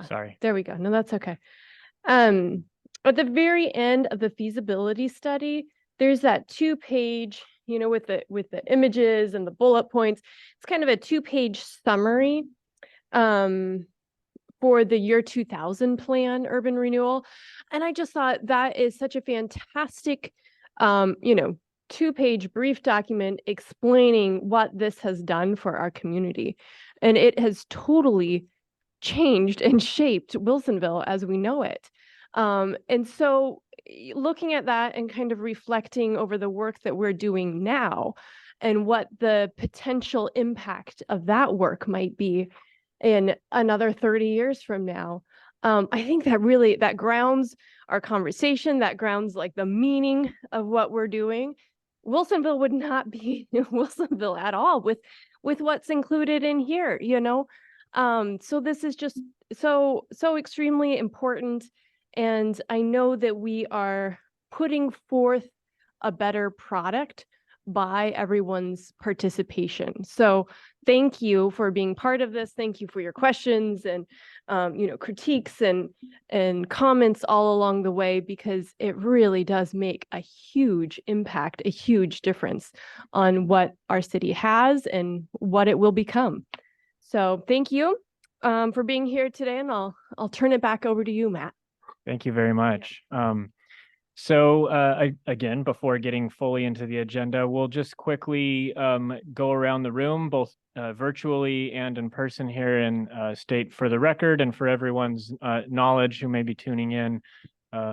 Sorry. There we go. No, that's okay. At the very end of the feasibility study, there's that 2-page, with the images and the bullet points. It's kind of a 2-page summary for the year 2000 plan, urban renewal. And I just thought that is such a fantastic, 2-page brief document explaining what this has done for our community. And it has totally changed and shaped Wilsonville as we know it. And so looking at that and kind of reflecting over the work that we're doing now and what the potential impact of that work might be in another 30 years from now, I think that grounds our conversation, that grounds like the meaning of what we're doing. Wilsonville would not be Wilsonville at all with what's included in here, so this is just so extremely important. And I know that we are putting forth a better product by everyone's participation. So thank you for being part of this. Thank you for your questions and critiques and comments all along the way, because it really does make a huge impact, a huge difference on what our city has and what it will become. So thank you for being here today, and I'll turn it back over to you, Matt. Thank you very much. Again, before getting fully into the agenda, we'll just quickly go around the room, both virtually and in person here, and state for the record and for everyone's knowledge who may be tuning in,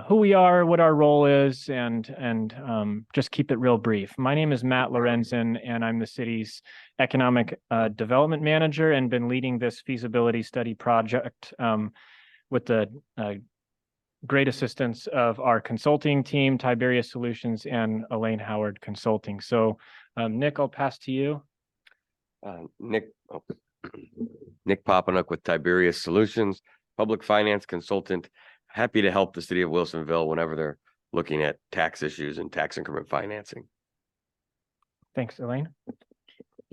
who we are, what our role is, and just keep it real brief. My name is Matt Lorenzen, and I'm the city's economic development manager and been leading this feasibility study project with the great assistance of our consulting team, Tiberius Solutions, and Elaine Howard Consulting. So Nick, I'll pass to you. Nick Popenook with Tiberius Solutions, public finance consultant. Happy to help the city of Wilsonville whenever they're looking at tax issues and tax increment financing. Thanks, Elaine.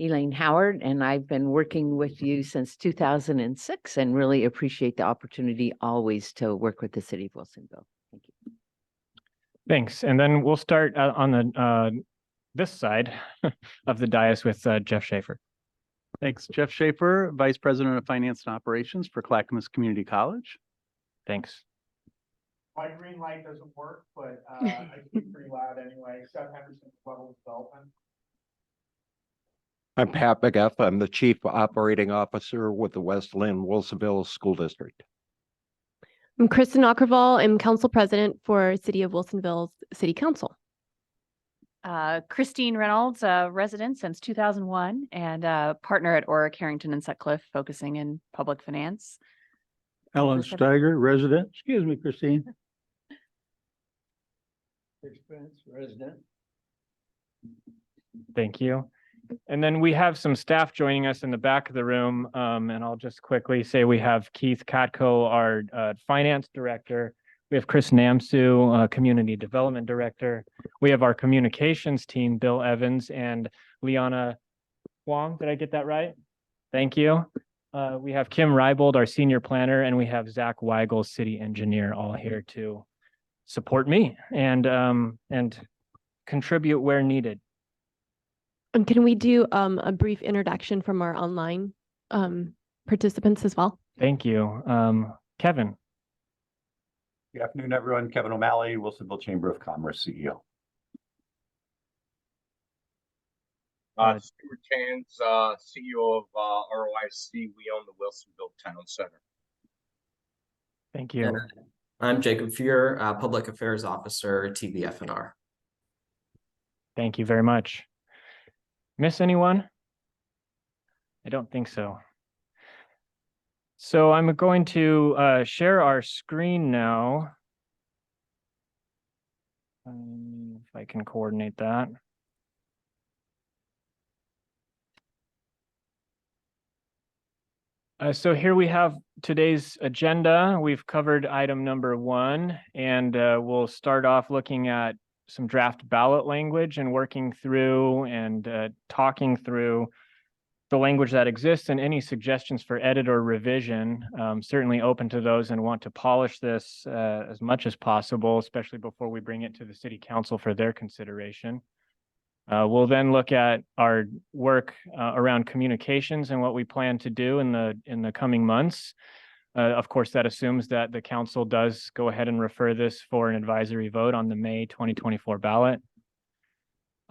Elaine Howard, and I've been working with you since 2006 and really appreciate the opportunity always to work with the city of Wilsonville. Thank you. Thanks. And then we'll start on the this side of the dais with Jeff Schaefer. Thanks. Jeff Schaefer, Vice President of Finance and Operations for Clackamas Community College. Thanks. My green light doesn't work, but I speak pretty loud anyway. Seth Henderson, Level Development. I'm Pat McGuff. I'm the Chief Operating Officer with the West Lynn Wilsonville School District. I'm Kristen Ockervall. I'm Council President for City of Wilsonville's City Council. Christine Reynolds, resident since 2001 and partner at Orrick, Harrington, and Sutcliffe, focusing in public finance. Ellen Steiger, resident. Excuse me, Christine. Spence, resident. Thank you. And then we have some staff joining us in the back of the room. And I'll just quickly say we have Keith Katko, our finance director. We have Chris Namsu, community development director. We have our communications team, Bill Evans and Liana Huang. Did I get that right? Thank you. We have Kim Reibold, our senior planner, and we have Zach Weigel, city engineer, all here to support me and contribute where needed. And can we do a brief introduction from our online participants as well? Thank you. Kevin. Good afternoon, everyone. Kevin O'Malley, Wilsonville Chamber of Commerce CEO. Stuart Chans, CEO of ROIC. We own the Wilsonville Town Center. Thank you. And I'm Jacob Fuhr, Public Affairs Officer at TVFNR. Thank you very much. Miss anyone? I don't think so. So I'm going to share our screen now. If I can coordinate that. So here we have today's agenda. We've covered item number 1, and we'll start off looking at some draft ballot language and working through and talking through the language that exists and any suggestions for edit or revision. Certainly open to those and want to polish this as much as possible, especially before we bring it to the city council for their consideration. We'll then look at our work around communications and what we plan to do in the coming months. Of course, that assumes that the council does go ahead and refer this for an advisory vote on the May 2024 ballot.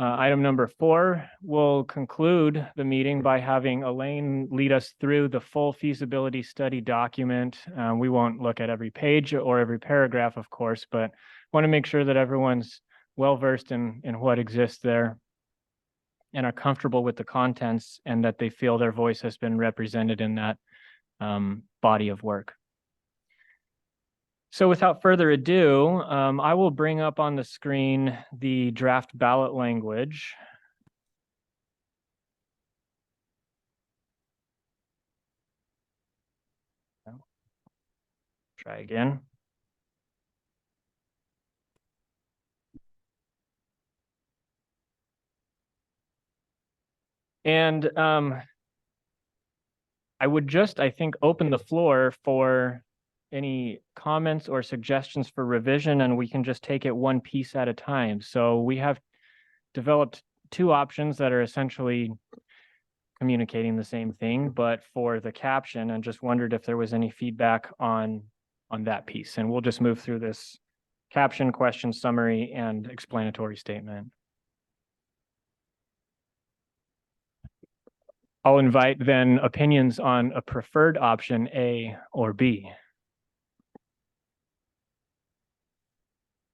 Item number 4, we'll conclude the meeting by having Elaine lead us through the full feasibility study document. We won't look at every page or every paragraph, of course, but want to make sure that everyone's well-versed in what exists there and are comfortable with the contents and that they feel their voice has been represented in that body of work. So without further ado, I will bring up on the screen the draft ballot language. Try again. And I would just, I think, open the floor for any comments or suggestions for revision, and we can just take it one piece at a time. So we have developed 2 options that are essentially communicating the same thing, but for the caption, and just wondered if there was any feedback on that piece. And we'll just move through this caption, question, summary, and explanatory statement. I'll invite then opinions on a preferred option, A or B.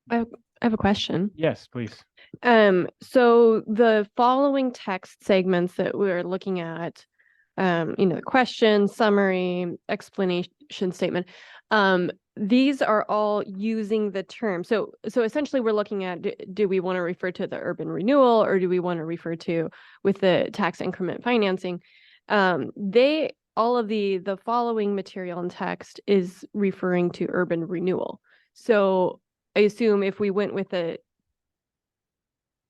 I have a question. Yes, please. So the following text segments that we're looking at, the question, summary, explanation statement, these are all using the term. So essentially we're looking at, do we want to refer to the urban renewal or do we want to refer to with the tax increment financing? All of the following material and text is referring to urban renewal. So I assume if we went with a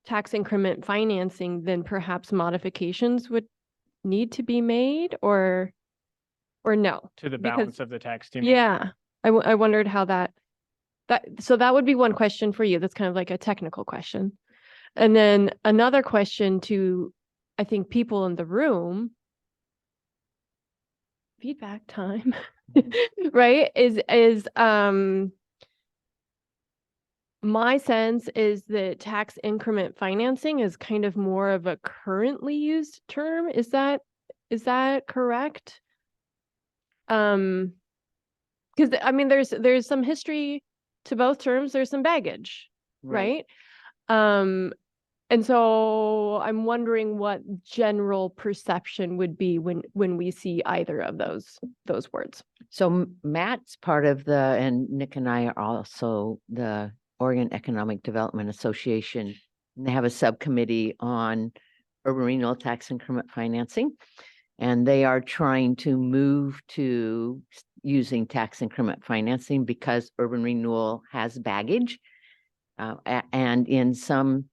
tax increment financing, then perhaps modifications would need to be made or no? To the balance of the text, you mean? Yeah, I wondered how so that would be one question for you. That's kind of like a technical question. And then another question to, I think, people in the room, feedback time, right? Is my sense is that tax increment financing is kind of more of a currently used term. Is that correct? Because I mean, there's some history to both terms. There's some baggage, right? And so I'm wondering what general perception would be when we see either of those words. So Matt's part of and Nick and I are also the Oregon Economic Development Association. And they have a subcommittee on urban renewal tax increment financing. And they are trying to move to using tax increment financing because urban renewal has baggage. And in some,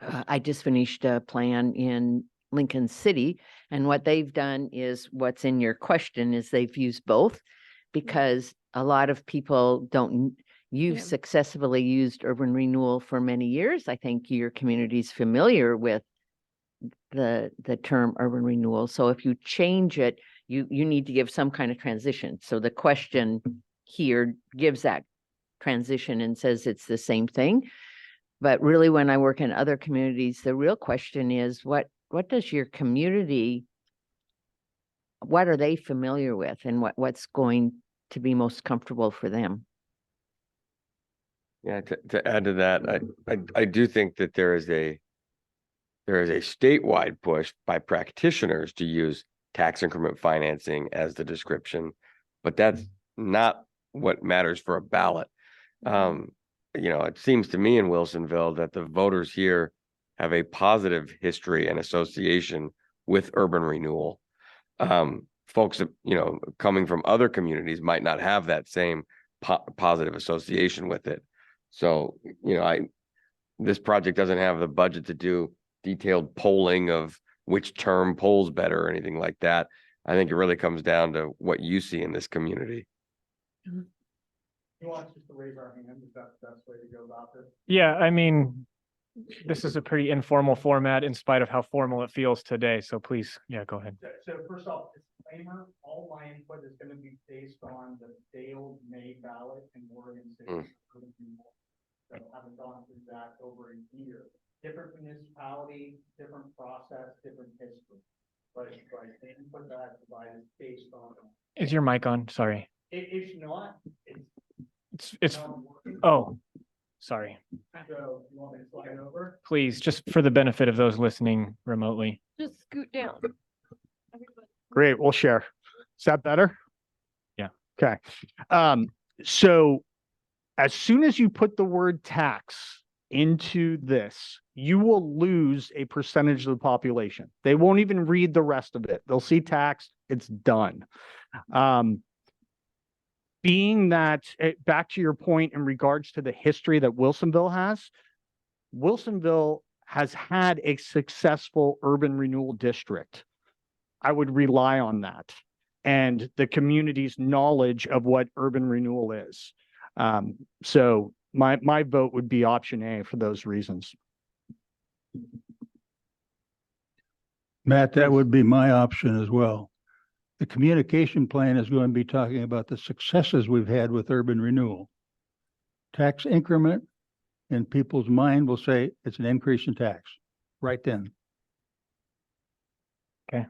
I just finished a plan in Lincoln City. And what they've done is what's in your question is they've used both because a lot of people don't. You've successfully used urban renewal for many years. I think your community's familiar with the term urban renewal. So if you change it, you need to give some kind of transition. So the question here gives that transition and says it's the same thing. But really, when I work in other communities, the real question is what does your community, what are they familiar with and what's going to be most comfortable for them? Yeah, to add to that, I do think that there is a statewide push by practitioners to use tax increment financing as the description, but that's not what matters for a ballot. It seems to me in Wilsonville that the voters here have a positive history and association with urban renewal. Folks, coming from other communities might not have that same positive association with it. So, this project doesn't have the budget to do detailed polling of which term polls better or anything like that. I think it really comes down to what you see in this community. You want us just to raise our hand, is that the best way to go about this? Yeah, I mean, this is a pretty informal format in spite of how formal it feels today. So please, yeah, go ahead. So first off, disclaimer, all my input is gonna be based on the failed May ballot in Oregon City. So I haven't gone through that over a year. Different municipality, different process, different history. But the input that I provide is based on. Is your mic on? Sorry. It's not, It's, oh, sorry. so you want me to slide over? Please, just for the benefit of those listening remotely. Just scoot down. Great, we'll share. Is that better? Yeah. Okay. So as soon as you put the word tax into this, you will lose a percentage of the population. They won't even read the rest of it. They'll see tax, it's done. Being that, back to your point in regards to the history that Wilsonville has had a successful urban renewal district. I would rely on that and the community's knowledge of what urban renewal is. So my vote would be option A for those reasons. Matt, that would be my option as well. The communication plan is going to be talking about the successes we've had with urban renewal. Tax increment in people's mind will say it's an increase in tax right then. Okay.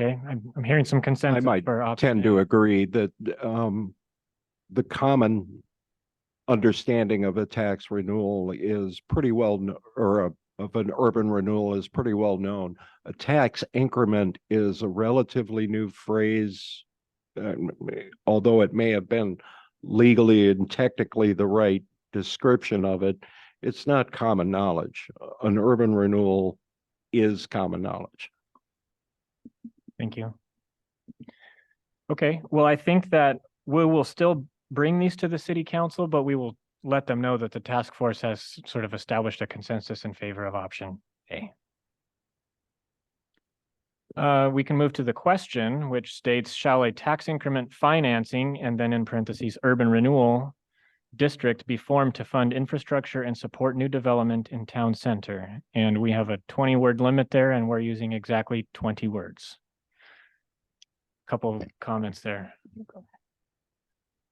Okay, I'm hearing some I consensus might for option tend A. to agree that the common understanding of a tax renewal is pretty well, of an urban renewal is pretty well known. A tax increment is a relatively new phrase, although it may have been legally and technically the right description of it, it's not common knowledge. An urban renewal is common knowledge. Thank you. Okay, well, I think that we will still bring these to the city council, but we will let them know that the task force has sort of established a consensus in favor of option A. We can move to the question, which states, shall a tax increment financing, and then in parentheses, urban renewal district be formed to fund infrastructure and support new development in town center? And we have a 20-word limit there, and we're using exactly 20 words. Couple of comments there.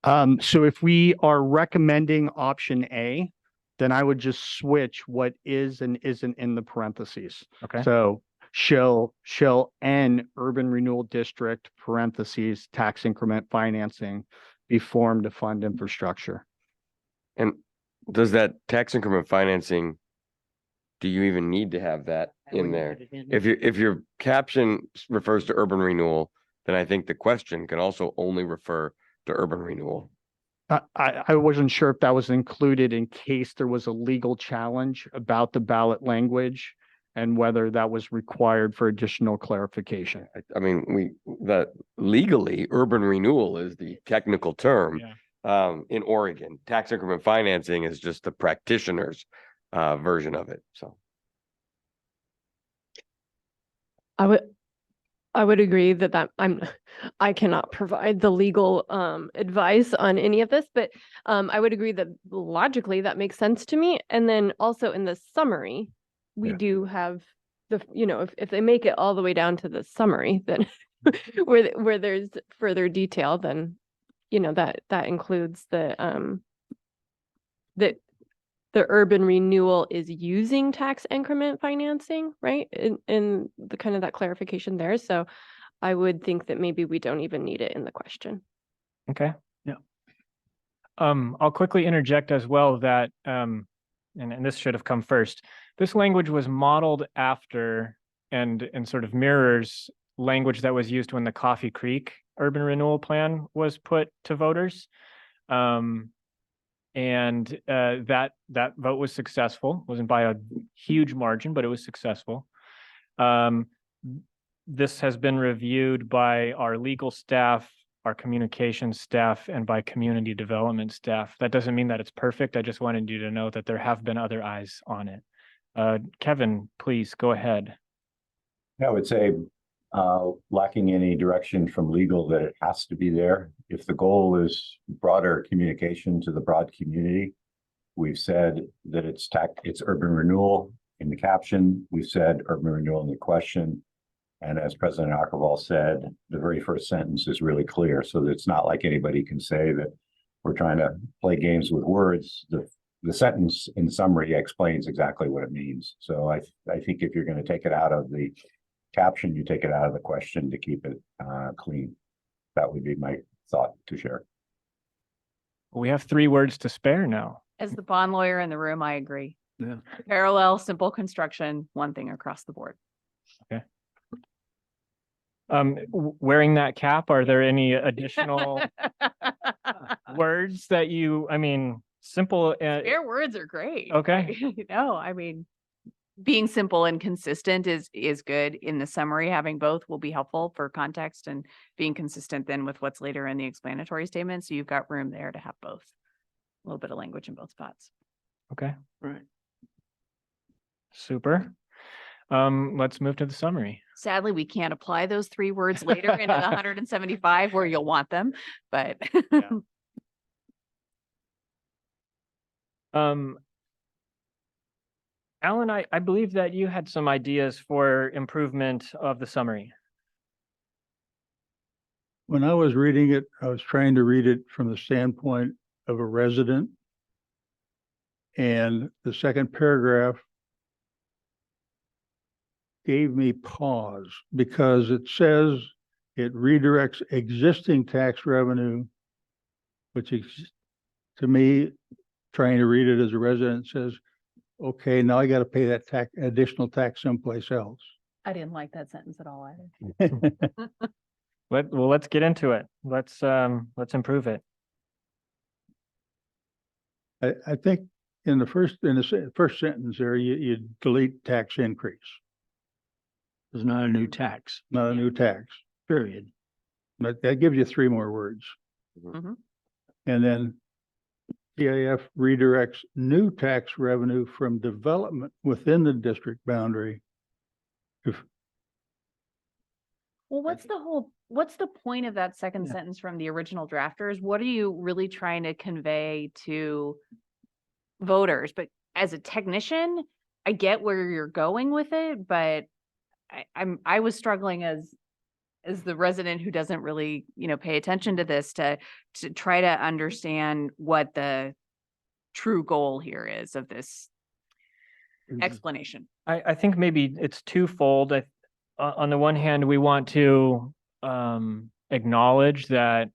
So if we are recommending option A, then I would just switch what is and isn't in the parentheses. Okay. So shall an urban renewal district parentheses tax increment financing be formed to fund infrastructure. And does that tax increment financing, do you even need to have that in there? If your caption refers to urban renewal, then I think the question can also only refer to urban renewal. I wasn't sure if that was included in case there was a legal challenge about the ballot language and whether that was required for additional clarification. I mean, that legally urban renewal is the technical term. Yeah. In Oregon, tax increment financing is just the practitioner's version of it. So I would agree that I cannot provide the legal advice on any of this, but I would agree that logically that makes sense to me. And then also in the summary, we do have if they make it all the way down to the summary, then where there's further detail, then that includes the urban renewal is using tax increment financing, right? In the kind of that clarification there. So I would think that maybe we don't even need it in the question. Okay. Yeah. I'll quickly interject as well that, and this should have come first. This language was modeled after and sort of mirrors language that was used when the Coffee Creek urban renewal plan was put to voters. And that vote was successful. Wasn't by a huge margin, but it was successful. This has been reviewed by our legal staff, our communications staff, and by community development staff. That doesn't mean that it's perfect. I just wanted you to know that there have been other eyes on it. Kevin, please go ahead. Yeah, I would say, lacking any direction from legal that it has to be there. If the goal is broader communication to the broad community, we've said that it's urban renewal in the caption. We've said urban renewal in the question. And as President Akkerval said, the very first sentence is really clear, so that it's not like anybody can say that we're trying to play games with words. The sentence in summary explains exactly what it means. So I think if you're going to take it out of the caption, you take it out of the question to keep it clean. That would be my thought to share. We have 3 words to spare now. As the bond lawyer in the room, I agree. Yeah. Parallel, simple construction, one thing across the board. Okay. Wearing that cap, are there any additional words that simple? Spare words are great. Okay. No, I mean, being simple and consistent is good in the summary. Having both will be helpful for context, and being consistent then with what's later in the explanatory statement. So you've got room there to have both. A little bit of language in both spots. Okay. Right. Super. Let's move to the summary. Sadly, we can't apply those 3 words later into the 175 where you'll want them, but Alan, I believe that you had some ideas for improvement of the summary. When I was reading it, I was trying to read it from the standpoint of a resident. And the second paragraph gave me pause because it says it redirects existing tax revenue, which is, to me, trying to read it as a resident, says, okay, now I got to pay that additional tax someplace else. I didn't like that sentence at all either. Let's get into it. Let's improve it. I think in the first sentence there, you delete tax increase. It's not a new tax, Not a new tax, period. but that gives you 3 more words. Mhm. And then CIF redirects new tax revenue from development within the district boundary. Well, what's the point of that second sentence from the original drafters? What are you really trying to convey to voters? But as a technician, I get where you're going with it, but I was struggling as the resident who doesn't really, pay attention to this to try to understand what the true goal here is of this explanation. I think maybe it's twofold. On the one hand, we want to acknowledge that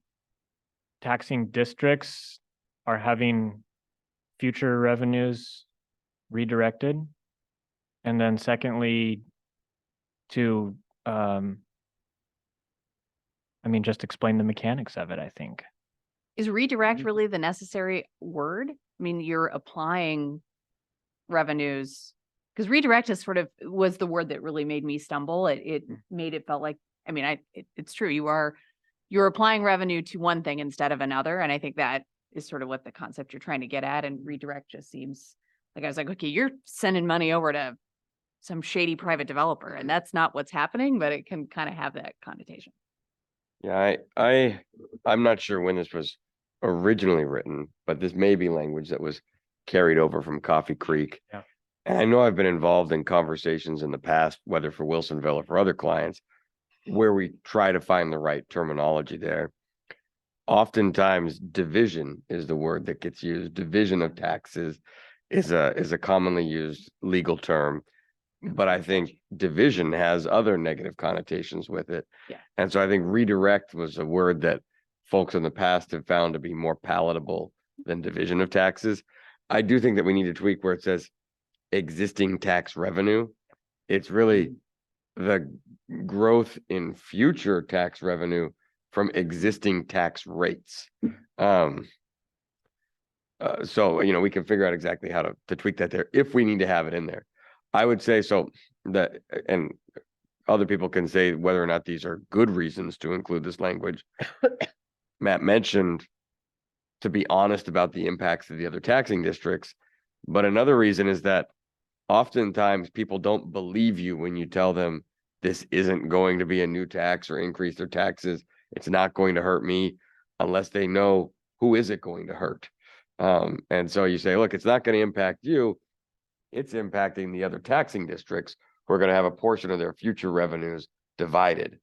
taxing districts are having future revenues redirected. And then secondly, to just explain the mechanics of it, I think. Is redirect really the necessary word? I mean, you're applying revenues, because redirect was the word that really made me stumble. It made it felt like, it's true. You're applying revenue to one thing instead of another. And I think that is sort of what the concept you're trying to get at. And redirect just seems like, I was like, okay, you're sending money over to some shady private developer, and that's not what's happening, but it can kind of have that connotation. Yeah, I'm not sure when this was originally written, but this may be language that was carried over from Coffee Creek. Yeah. And I know I've been involved in conversations in the past, whether for Wilsonville or for other clients, where we try to find the right terminology there. Oftentimes, division is the word that gets used. Division of taxes is a commonly used legal term. But I think division has other negative connotations with it. Yeah. And so I think redirect was a word that folks in the past have found to be more palatable than division of taxes. I do think that we need to tweak where it says existing tax revenue. It's really the growth in future tax revenue from existing tax rates. So, we can figure out exactly how to tweak that there if we need to have it in there. I would say so that, and other people can say whether or not these are good reasons to include this language. Matt mentioned to be honest about the impacts of the other taxing districts, but another reason is that oftentimes people don't believe you when you tell them this isn't going to be a new tax or increase their taxes. It's not going to hurt me unless they know who is it going to hurt. And so you say, look, it's not going to impact you. It's impacting the other taxing districts who are going to have a portion of their future revenues divided.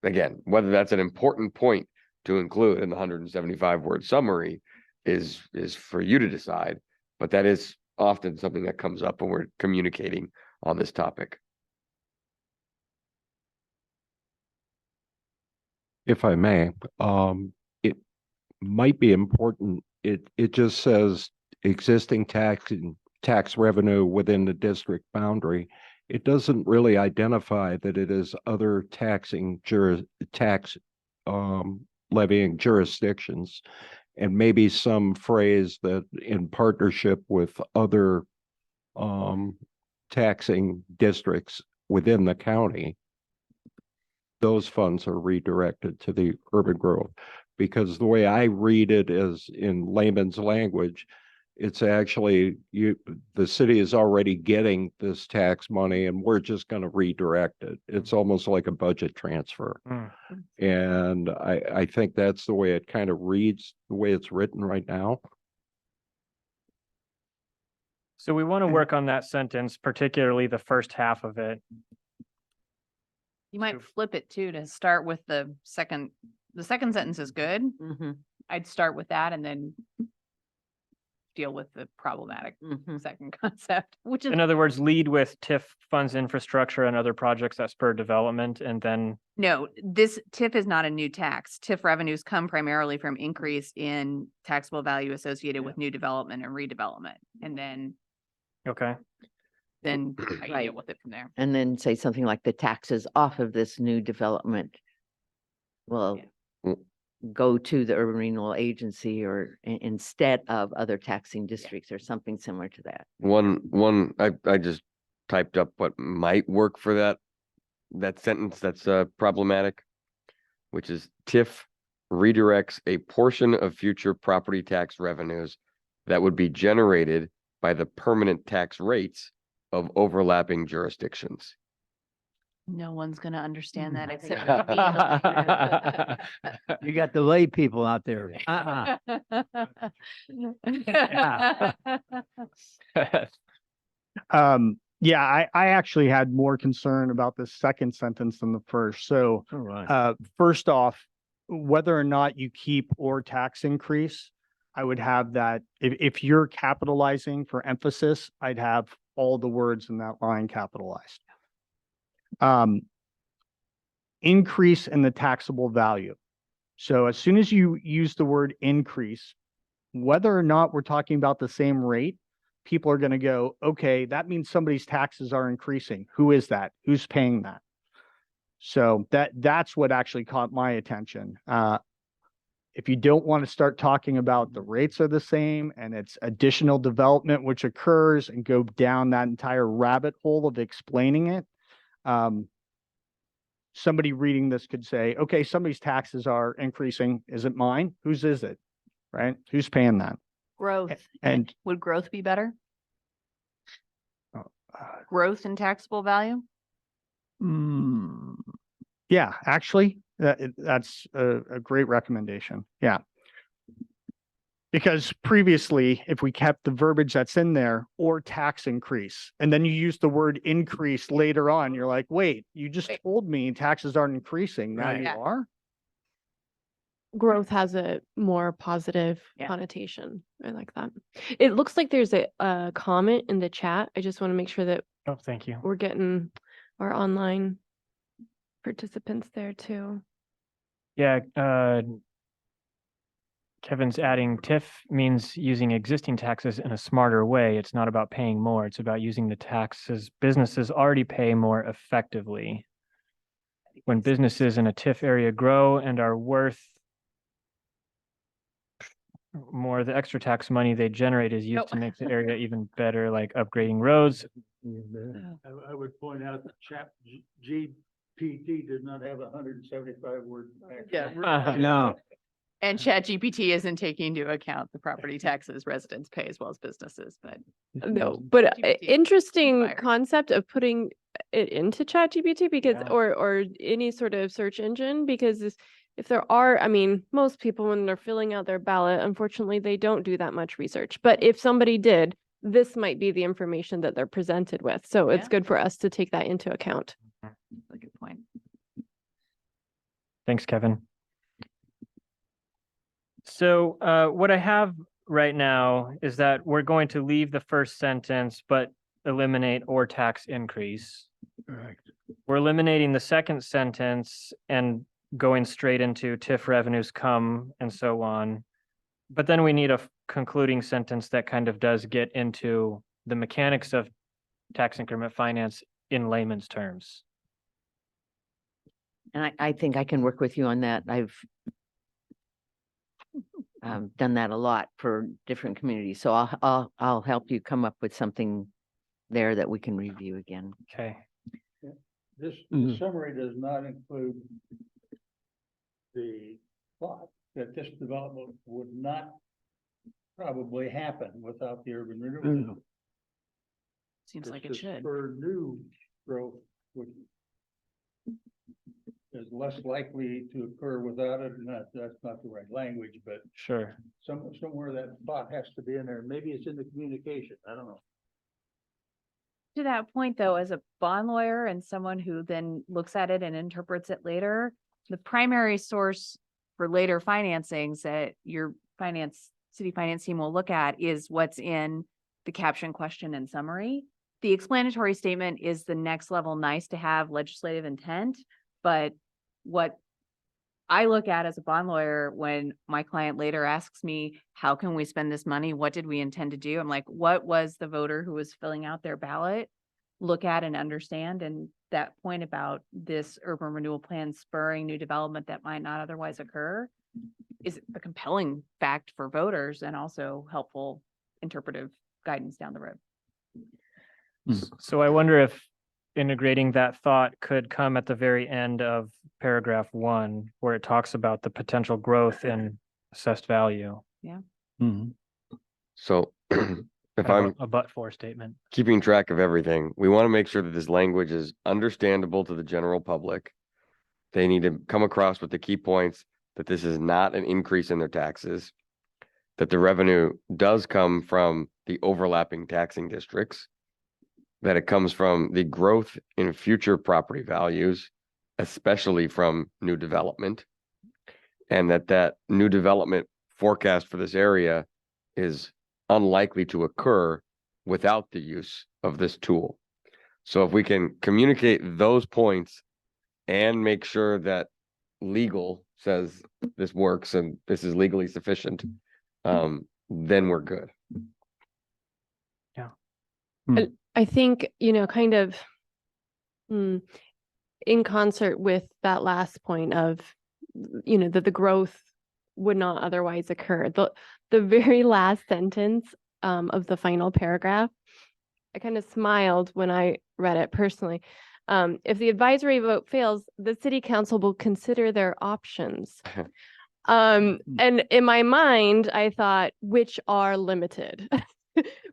Again, whether that's an important point to include in the 175 word summary is for you to decide, but that is often something that comes up when we're communicating on this topic. If I may, it might be important. It just says existing tax revenue within the district boundary. It doesn't really identify that it is other tax levying jurisdictions, and maybe some phrase that in partnership with other taxing districts within the county, those funds are redirected to the urban growth. Because the way I read it is in layman's language, it's actually the city is already getting this tax money and we're just going to redirect it. It's almost like a budget transfer. And I think that's the way it kind of reads, the way it's written right now. So we want to work on that sentence, particularly the first half of it. You might flip it too, to start with the second sentence is good. I'd start with that and then deal with the problematic second concept, which is. In other words, lead with TIF funds infrastructure and other projects that spur development, and then. No, this TIF is not a new tax. TIF revenues come primarily from increase in taxable value associated with new development and redevelopment. And then. Okay. Then I deal with it from there. And then say something like the taxes off of this new development will go to the urban renewal agency or instead of other taxing districts or something similar to that. I just typed up what might work for that sentence that's problematic, which is TIF redirects a portion of future property tax revenues that would be generated by the permanent tax rates of overlapping jurisdictions. No one's going to understand that except You got the lay people out there. Yeah, I actually had more concern about the second sentence than the first. So, All right. first off, whether or not you keep or tax increase, I would have that. If you're capitalizing for emphasis, I'd have all the words in that line capitalized. Increase in the taxable value. So as soon as you use the word increase, whether or not we're talking about the same rate, people are going to go, okay, that means somebody's taxes are increasing. Who is that? Who's paying that? So that's what actually caught my attention. If you don't want to start talking about the rates are the same and it's additional development which occurs and go down that entire rabbit hole of explaining it, somebody reading this could say, okay, somebody's taxes are increasing. Is it mine? Whose is it? Right? Who's paying that? growth. And Would growth be better? Growth in taxable value? yeah, actually, that's a great recommendation. Yeah. Because previously, if we kept the verbiage that's in there or tax increase, and then you use the word increase later on, you're like, wait, you just told me taxes aren't increasing. Now Right. you Yeah. are? Growth has a more positive Yeah. connotation. I like that. It looks like there's a comment in the chat. I just want to make sure that Oh, thank you. we're getting our online participants there too. Yeah, Kevin's adding TIF means using existing taxes in a smarter way. It's not about paying more. It's about using the taxes businesses already pay more effectively. When businesses in a TIF area grow and are worth more, the extra tax money they generate is used to make the area even better, like upgrading roads. I would point out that GPT does not have 175 word. No. And ChatGPT isn't taking into account the property taxes residents pay as well as businesses, but No, but GPT interesting inspired. concept of putting it into ChatGPT because, Yeah. or any sort of search engine, because if there are, I mean, most people when they're filling out their ballot, unfortunately, they don't do that much research. But if somebody did, this might be the information that they're presented with. So it's Yeah. good for us to take that into account. that's a good point. Thanks, Kevin. So what I have right now is that we're going to leave the first sentence, but eliminate or tax increase. Correct. We're eliminating the second sentence and going straight into TIF revenues come and so on. But then we need a concluding sentence that kind of does get into the mechanics of tax increment finance in layman's terms. And I think I can work with you on that. I've done that a lot for different communities. So I'll help you come up with something there that we can review again. Okay. This Mhm. summary does not include the thought that this development would not probably happen without the urban renewal. Seems like it This should. For new growth, which is less likely to occur without it, and that's not the right language, but Sure. somewhere that thought has to be in there. Maybe it's in the communication. I don't know. To that point, though, as a bond lawyer and someone who then looks at it and interprets it later, the primary source for later financings that your city finance team will look at is what's in the caption, question, and summary. The explanatory statement is the next level nice to have legislative intent, but what I look at as a bond lawyer when my client later asks me, how can we spend this money? What did we intend to do? I'm like, what was the voter who was filling out their ballot look at and understand? And that point about this urban renewal plan spurring new development that might not otherwise occur is a compelling fact for voters and also helpful interpretive guidance down the road. So I wonder if integrating that thought could come at the very end of paragraph 1, where it talks about the potential growth in assessed value. So if Kind of I'm a but-for statement. keeping track of everything, we want to make sure that this language is understandable to the general public. They need to come across with the key points that this is not an increase in their taxes, that the revenue does come from the overlapping taxing districts, that it comes from the growth in future property values, especially from new development, and that new development forecast for this area is unlikely to occur without the use of this tool. So if we can communicate those points and make sure that legal says this works and this is legally sufficient, then we're good. I think, kind of in concert with that last point of, that the growth would not otherwise occur. The very last sentence of the final paragraph, I kind of smiled when I read it personally. If the advisory vote fails, the city council will consider their options. And in my mind, I thought, which are limited.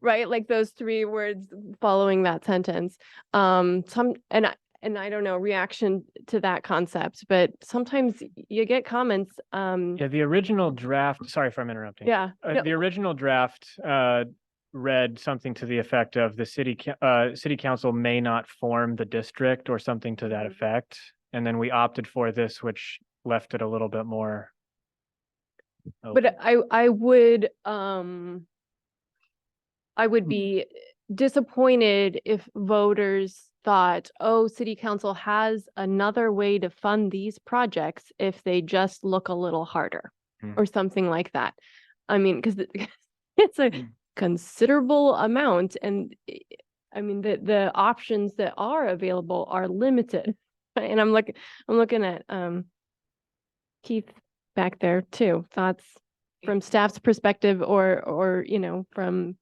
Right? Like those 3 words following that sentence. And I don't know, reaction to that concept, but sometimes you get comments. Yeah, the original draft, sorry if I'm interrupting. Yeah. No, The original draft read something to the effect of the city council may not form the district or something to that effect. And then we opted for this, which left it a little bit more open. but I would be disappointed if voters thought, oh, city council has another way to fund these projects if they just look a little harder or something like that. I mean, because it's a considerable amount, and I mean the options that are available are limited. And I'm looking at Keith back there too. Thoughts from staff's perspective, or from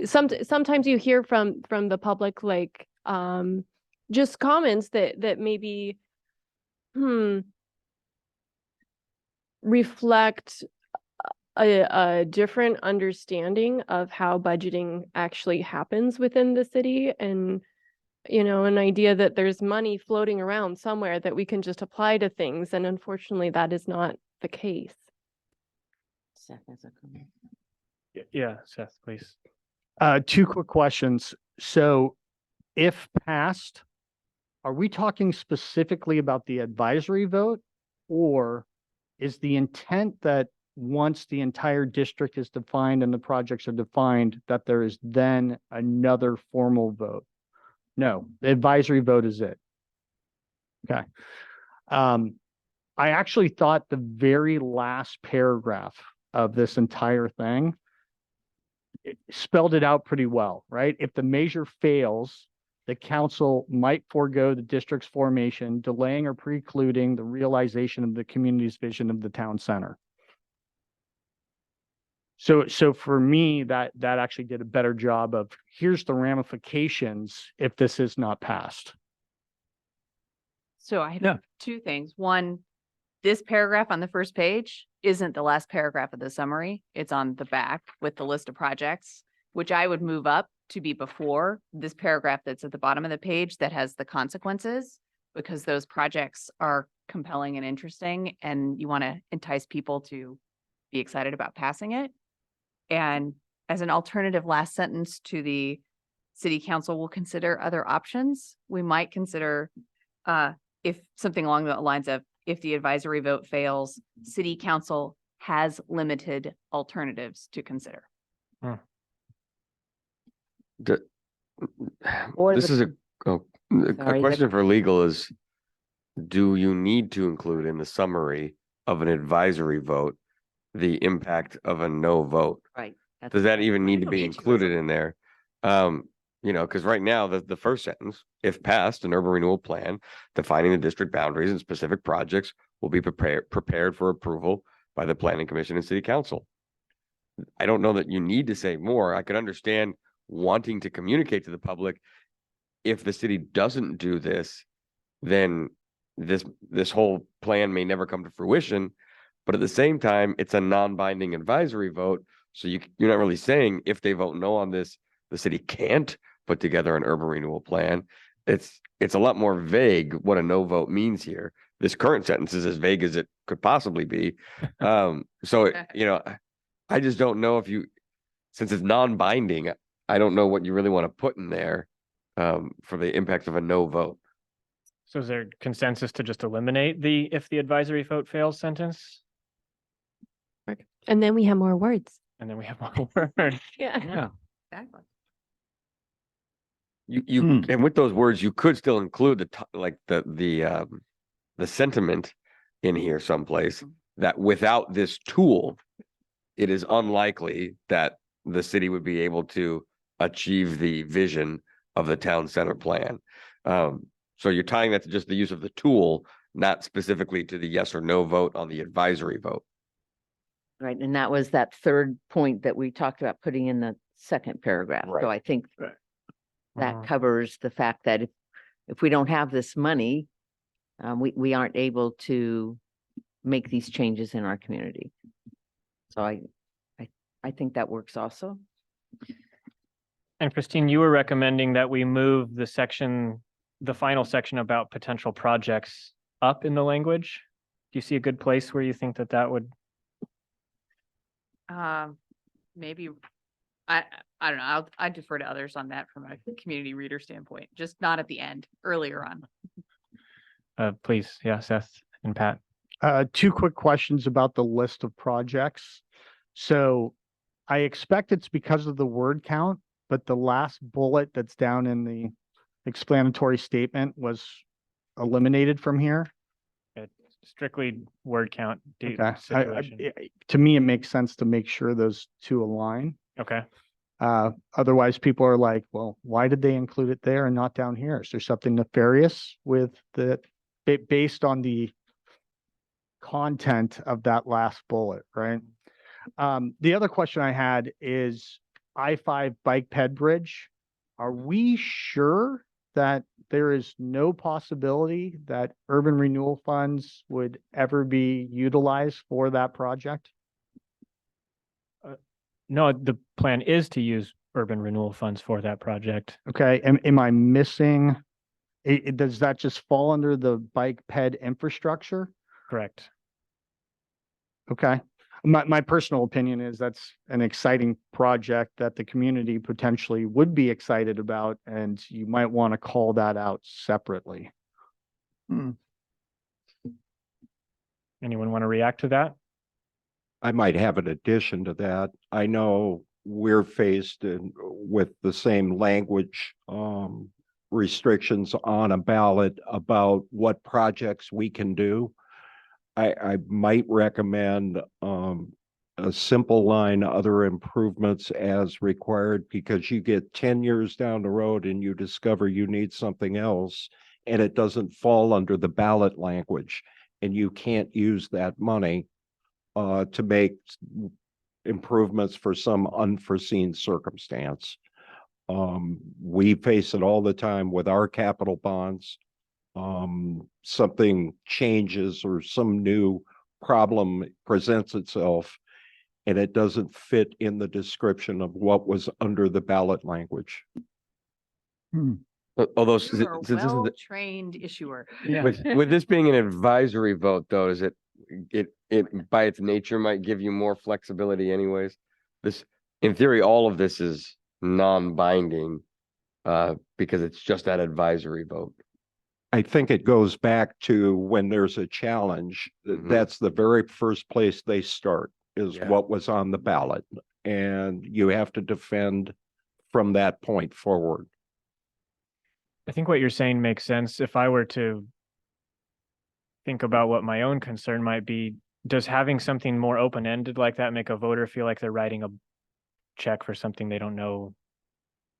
sometimes you hear from the public, like just comments that maybe reflect a different understanding of how budgeting actually happens within the city, and an idea that there's money floating around somewhere that we can just apply to things, and unfortunately that is not the case. Seth has a comment. Yeah, Seth, please. Two quick questions. So if passed, are we talking specifically about the advisory vote? Or is the intent that once the entire district is defined and the projects are defined, that there is then another formal vote? No, the advisory vote is it. Okay. I actually thought the very last paragraph of this entire thing it spelled it out pretty well, right? If the measure fails, the council might forego the district's formation, delaying or precluding the realization of the community's vision of the town center. So for me, that actually did a better job of here's the ramifications if this is not passed. So I have two things. One, this paragraph on the first page isn't the last paragraph of the summary. It's on the back with the list of projects, which I would move up to be before this paragraph that's at the bottom of the page that has the consequences, because those projects are compelling and interesting and you want to entice people to be excited about passing it. And as an alternative last sentence to the city council will consider other options, we might consider if something along the lines of, if the advisory vote fails, city council has limited alternatives to consider. Or This is a Sorry, question for legal is, do you need to include in the summary of an advisory vote the impact of a no vote? Right. Does that even need to don't be need to, included in there? Because right now, the first sentence, if passed, an urban renewal plan defining the district boundaries and specific projects will be prepared for approval by the planning commission and city council. I don't know that you need to say more. I could understand wanting to communicate to the public. If the city doesn't do this, then this whole plan may never come to fruition. But at the same time, it's a non-binding advisory vote. So you're not really saying if they vote no on this, the city can't put together an urban renewal plan. It's a lot more vague what a no vote means here. This current sentence is as vague as it could possibly be. I just don't know if since it's non-binding, I don't know what you really want to put in there for the impact of a no vote. So is there consensus to just eliminate the if the advisory vote fails sentence? And then we have more words. And then we have one word. Yeah. Exactly. And with those words, you could still include the sentiment in here someplace that without this tool, it is unlikely that the city would be able to achieve the vision of the town center plan. So you're tying that to just the use of the tool, not specifically to the yes or no vote on the advisory vote. Right, and that was that third point that we talked about putting in the second paragraph. Right. So I think Right. that covers the fact that if we don't have this money, we aren't able to make these changes in our community. So I think that works also. And Christine, you were recommending that we move the final section about potential projects up in the language. Do you see a good place where you think that would? Maybe, I don't know. I defer to others on that from a community reader standpoint, just not at the end, earlier on. Please, yeah, Seth and Pat. Two quick questions about the list of projects. So I expect it's because of the word count, but the last bullet that's down in the explanatory statement was eliminated from here. It's strictly word count Okay. situation. To me, it makes sense to make sure those two align. Okay. Otherwise people are like, well, why did they include it there and not down here? Is there something nefarious with based on the content of that last bullet, right? The other question I had is I-5 bike ped bridge. Are we sure that there is no possibility that urban renewal funds would ever be utilized for that project? No, the plan is to use urban renewal funds for that project. Okay, am I missing? Does that just fall under the bike ped infrastructure? Correct. Okay. My personal opinion is that's an exciting project that the community potentially would be excited about, and you might want to call that out separately. Anyone want to react to that? I might have an addition to that. I know we're faced with the same language restrictions on a ballot about what projects we can do. I might recommend a simple line, other improvements as required, because you get 10 years down the road and you discover you need something else and it doesn't fall under the ballot language, and you can't use that money to make improvements for some unforeseen circumstance. We face it all the time with our capital bonds. Something changes or some new problem presents itself, and it doesn't fit in the description of what was under the ballot language. Although, You're a since this is the, well-trained issuer. with this being an advisory vote, though, is it by its nature might give you more flexibility anyways? This, in theory, all of this is non-binding because it's just that advisory vote. I think it goes back to when there's a challenge, that's the very first place they start, is what was on the ballot. And you have to defend from that point forward. I think what you're saying makes sense. If I were to think about what my own concern might be, does having something more open-ended like that make a voter feel like they're writing a check for something they don't know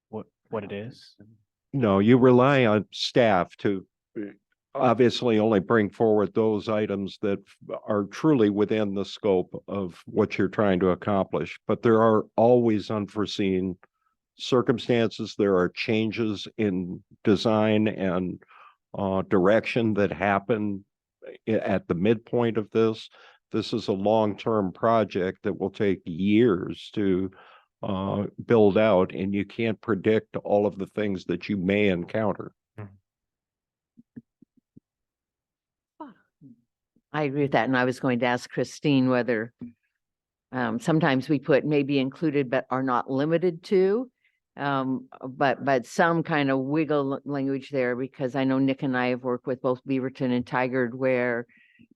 what it is? No, you rely on staff to obviously only bring forward those items that are truly within the scope of what you're trying to accomplish. But there are always unforeseen circumstances. There are changes in design and direction that happen at the midpoint of this. This is a long-term project that will take years to build out, and you can't predict all of the things that you may encounter. I agree with that. And I was going to ask Christine whether sometimes we put maybe included but are not limited to, but some kind of wiggle language there, because I know Nick and I have worked with both Beaverton and Tigard where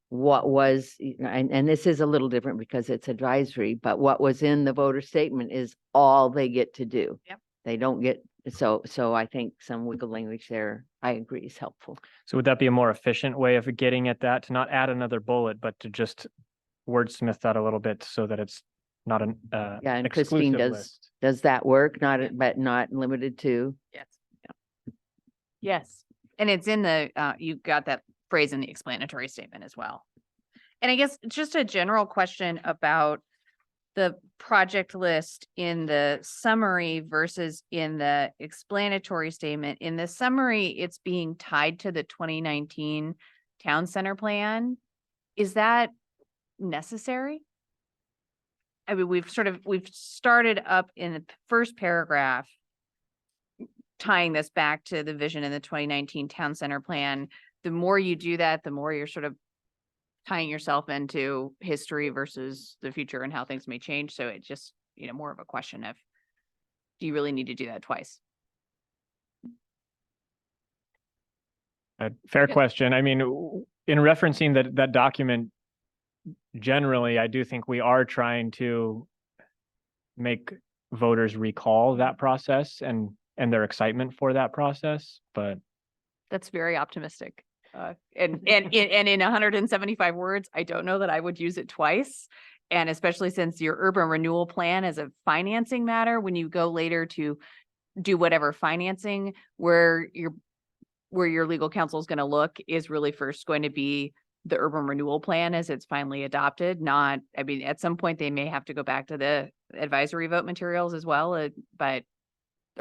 what was, and this is a little different because it's advisory, but what was in the voter statement is all they get to do. Yep. They don't get, so I think some wiggle language there, I agree, is helpful. So would that be a more efficient way of getting at that, to not add another bullet, but to just wordsmith that a little bit so that it's not an Yeah, and Christine, does that work? Not, but not limited to? Yes. Yes. And it's in the, you got that phrase in the explanatory statement as well. And I guess just a general question about the project list in the summary versus in the explanatory statement. In the summary, it's being tied to the 2019 town center plan. Is that necessary? I mean, we've started up in the first paragraph, tying this back to the vision in the 2019 town center plan. The more you do that, the more you're sort of tying yourself into history versus the future and how things may change. So it just, more of a question of, do you really need to do that twice? A fair question. I mean, in referencing that document, generally, I do think we are trying to make voters recall that process and their excitement for that process, but that's very optimistic. And in 175 words, I don't know that I would use it twice. And especially since your urban renewal plan is a financing matter, when you go later to do whatever financing, where your legal counsel is going to look is really first going to be the urban renewal plan as it's finally adopted. Not, I mean, at some point they may have to go back to the advisory vote materials as well, but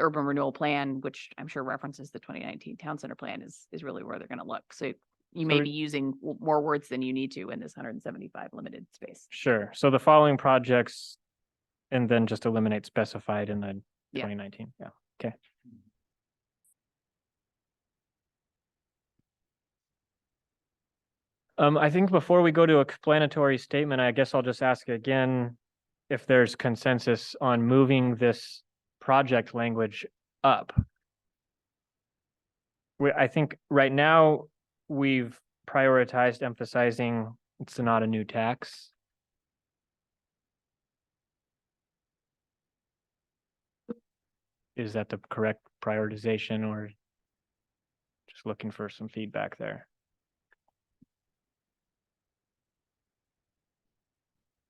urban renewal plan, which I'm sure references the 2019 town center plan, is really where they're going to look. So you may So- be using more words than you need to in this 175 limited space. Sure. So the following projects, and then just eliminate specified in the Yeah. 2019. Yeah. Okay. I think before we go to explanatory statement, I guess I'll just ask again if there's consensus on moving this project language up. I think right now we've prioritized emphasizing it's not a new tax. Is that the correct prioritization, or just looking for some feedback there?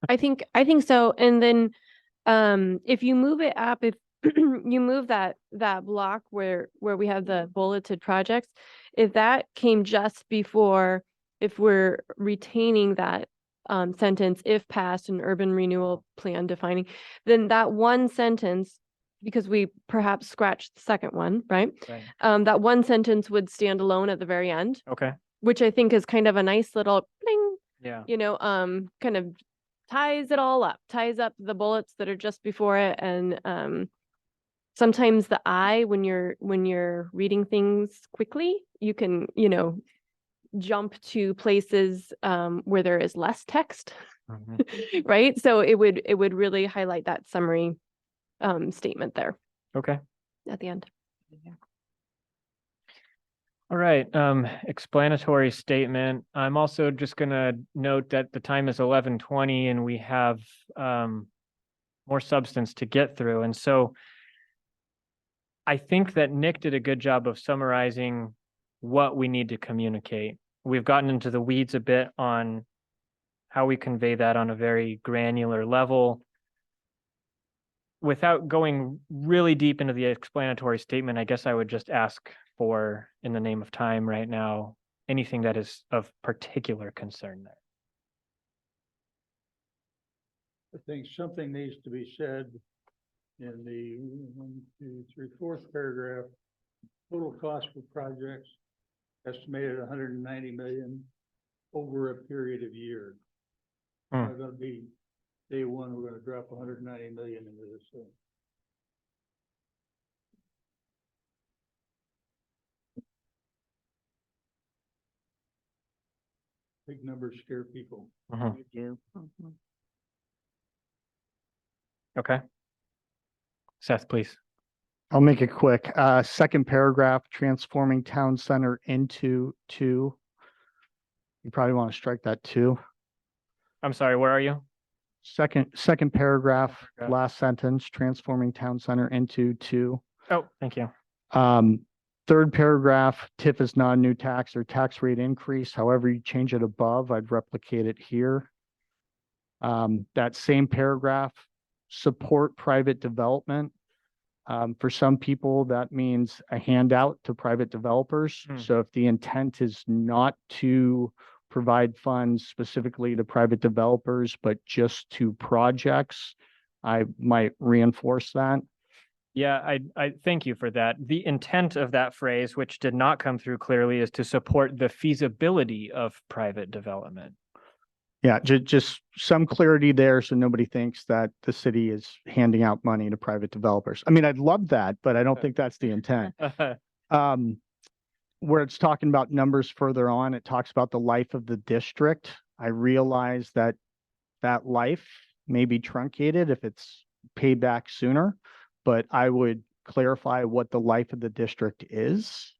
I think so. And then if you move it up, if you move that block where we have the bulleted projects, if that came just before, if we're retaining that sentence, if passed, an urban renewal plan defining, then that one sentence, because we perhaps scratched the second one, right? Right. That one sentence would stand alone at the very end, Okay. which I think is kind of a nice little bling, Yeah. kind of ties it all up, ties up the bullets that are just before it. And sometimes the eye, when you're reading things quickly, you can, jump to places where there is less text, Mhm. right? So it would really highlight that summary statement there Okay. at the end. All right, explanatory statement. I'm also just gonna note that the time is 11:20 and we have more substance to get through. And so I think that Nick did a good job of summarizing what we need to communicate. We've gotten into the weeds a bit on how we convey that on a very granular level. Without going really deep into the explanatory statement, I guess I would just ask for, in the name of time right now, anything that is of particular concern there. I think something needs to be said in the 1, 2, 3, fourth paragraph. Total cost for projects estimated 190 million over a period of years. Hmm. Not gonna be day one, we're gonna drop 190 million into this thing. Big numbers scare people. Mhm. You do. Okay. Seth, please. I'll make it quick. Second paragraph, transforming town center into two. You probably want to strike that too. I'm sorry, where are you? Second paragraph, paragraph. last sentence, transforming town center into two. Oh, thank you. Third paragraph, TIF is not a new tax or tax rate increase. However you change it above, I'd replicate it here. That same paragraph, support private development. For some people, that means a handout to private developers. Hmm. So if the intent is not to provide funds specifically to private developers, but just to projects, I might reinforce that. Yeah, I thank you for that. The intent of that phrase, which did not come through clearly, is to support the feasibility of private development. Yeah, just some clarity there so nobody thinks that the city is handing out money to private developers. I mean, I'd love that, but I don't think that's the intent. Where it's talking about numbers further on, it talks about the life of the district. I realize that that life may be truncated if it's paid back sooner, but I would clarify what the life of the district is.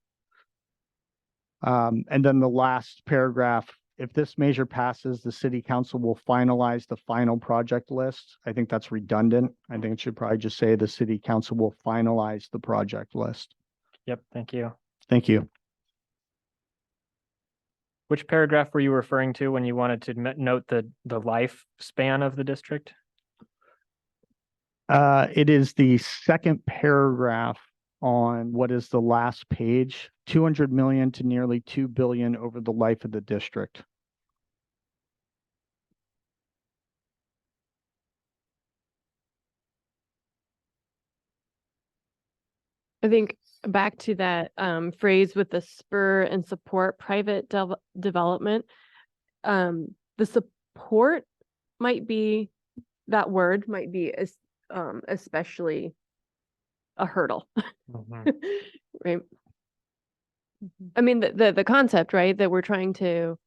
And then the last paragraph, if this measure passes, the city council will finalize the final project list. I think that's redundant. I think it should probably just say the city council will finalize the project list. Yep, thank you. Thank you. Which paragraph were you referring to when you wanted to note the lifespan of the district? It is the second paragraph on what is the last page, 200 million to nearly 2 billion over the life of the district. I think back to that phrase with the spur and support private development. The support might be, that word might be especially a hurdle, Mhm. right? I mean, the concept, right, that we're trying to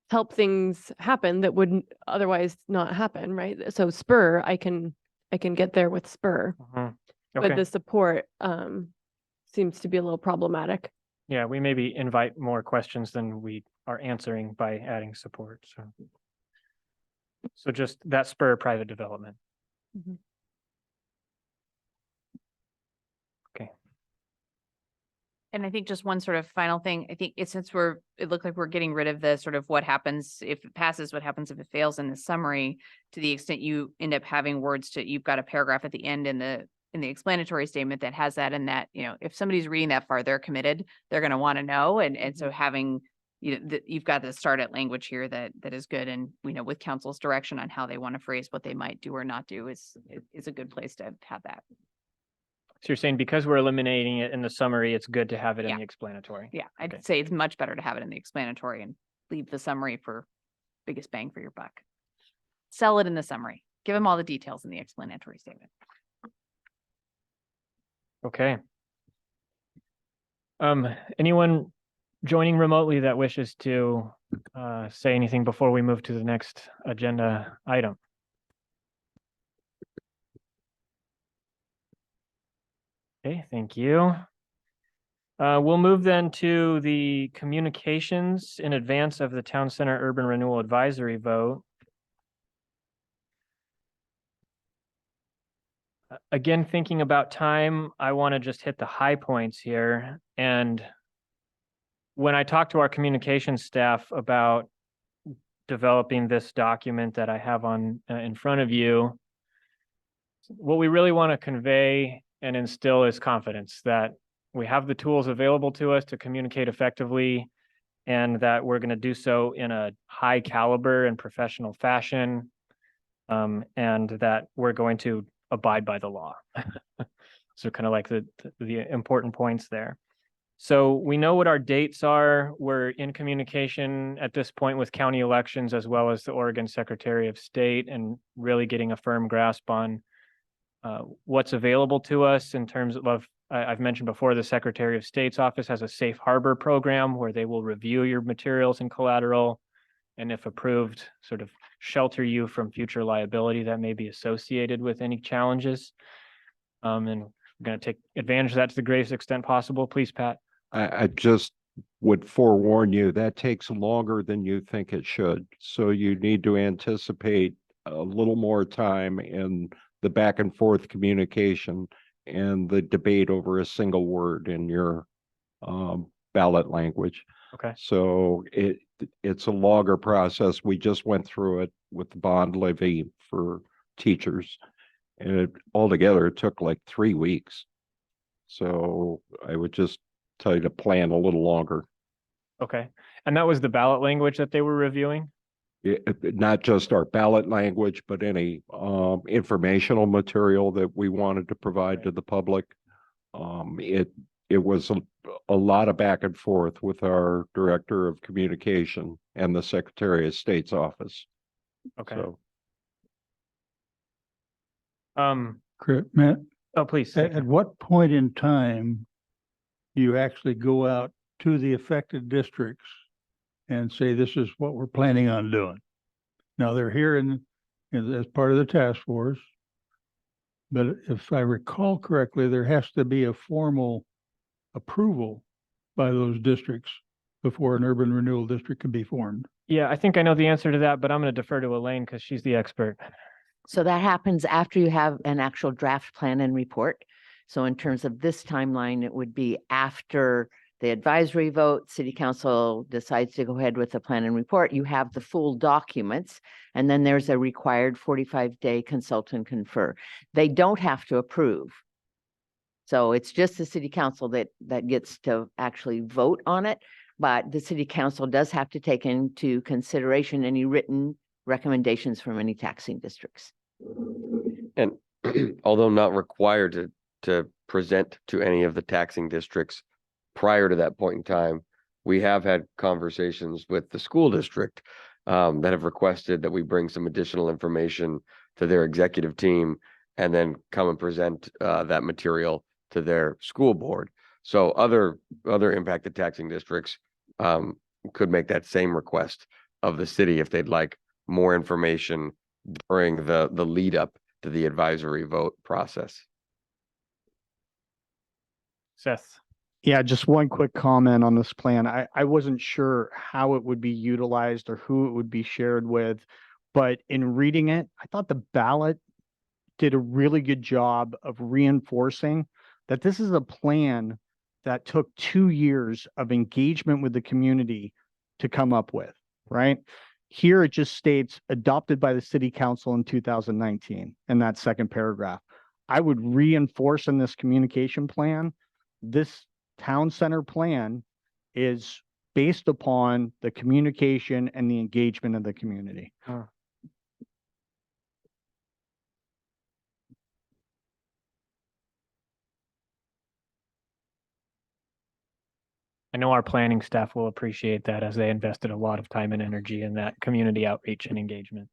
help things happen that wouldn't otherwise not happen, right? So spur, I can get there with spur, Mhm. but Okay, the support seems to be a little problematic. yeah, we maybe invite more questions than we are answering by adding support, so. So just that spur private development. Mhm. Okay. And I think just one sort of final thing, I think since it looked like we're getting rid of the sort of what happens if it passes, what happens if it fails in the summary, to the extent you end up having words you've got a paragraph at the end in the explanatory statement that has that, and that, if somebody's reading that far, they're committed, they're going to want to know. And so having, you've got the start at language here that is good. And, with council's direction on how they want to phrase what they might do or not do is a good place to have that. So you're saying because we're eliminating it in the summary, it's good to have it in Yeah. the explanatory? Yeah, I'd Okay. say it's much better to have it in the explanatory and leave the summary for biggest bang for your buck. Sell it in the summary. Give them all the details in the explanatory statement. Okay. Anyone joining remotely that wishes to say anything before we move to the next agenda item? Okay, thank you. We'll move then to the communications in advance of the Town Center Urban Renewal Advisory vote. Again, thinking about time, I want to just hit the high points here. And when I talked to our communications staff about developing this document that I have on in front of you, what we really want to convey and instill is confidence that we have the tools available to us to communicate effectively, and that we're going to do so in a high caliber and professional fashion, and that we're going to abide by the law. So kind of like the important points there. So we know what our dates are. We're in communication at this point with county elections as well as the Oregon Secretary of State, and really getting a firm grasp on what's available to us in terms of, I've mentioned before, the Secretary of State's office has a safe harbor program where they will review your materials and collateral, and if approved, sort of shelter you from future liability that may be associated with any challenges. And we're going to take advantage of that to the greatest extent possible. Please, Pat. I just would forewarn you, that takes longer than you think it should. So you need to anticipate a little more time in the back and forth communication and the debate over a single word in your ballot language. Okay. So it's a longer process. We just went through it with the bond levy for teachers, and altogether it took like 3 weeks. So I would just tell you to plan a little longer. Okay. And that was the ballot language that they were reviewing? Not just our ballot language, but any informational material that we wanted to provide to the public. It was a lot of back and forth with our Director of Communication and the Secretary of State's office. Okay. So, Matt, oh, please. at what point in time do you actually go out to the affected districts and say, this is what we're planning on doing? Now, they're here as part of the task force, but if I recall correctly, there has to be a formal approval by those districts before an urban renewal district can be formed. Yeah, I think I know the answer to that, but I'm going to defer to Elaine because she's the expert. So that happens after you have an actual draft plan and report. So in terms of this timeline, it would be after the advisory vote, city council decides to go ahead with the plan and report, you have the full documents, and then there's a required 45-day consult and confer. They don't have to approve. So it's just the city council that gets to actually vote on it, but the city council does have to take into consideration any written recommendations from any taxing districts. And although not required to to present to any of the taxing districts prior to that point in time. We have had conversations with the school district that have requested that we bring some additional information to their executive team and then come and present that material to their school board. So other impacted taxing districts could make that same request of the city if they'd like more information during the lead up to the advisory vote process. Seth. Yeah, just one quick comment on this plan. I wasn't sure how it would be utilized or who it would be shared with, but in reading it, I thought the ballot did a really good job of reinforcing that this is a plan that took 2 years of engagement with the community to come up with, right? Here it just states adopted by the city council in 2019 in that second paragraph. I would reinforce in this communication plan, this town center plan is based upon the communication and the engagement of the community. I know our planning staff will appreciate that as they invested a lot of time and energy in that community outreach and engagement.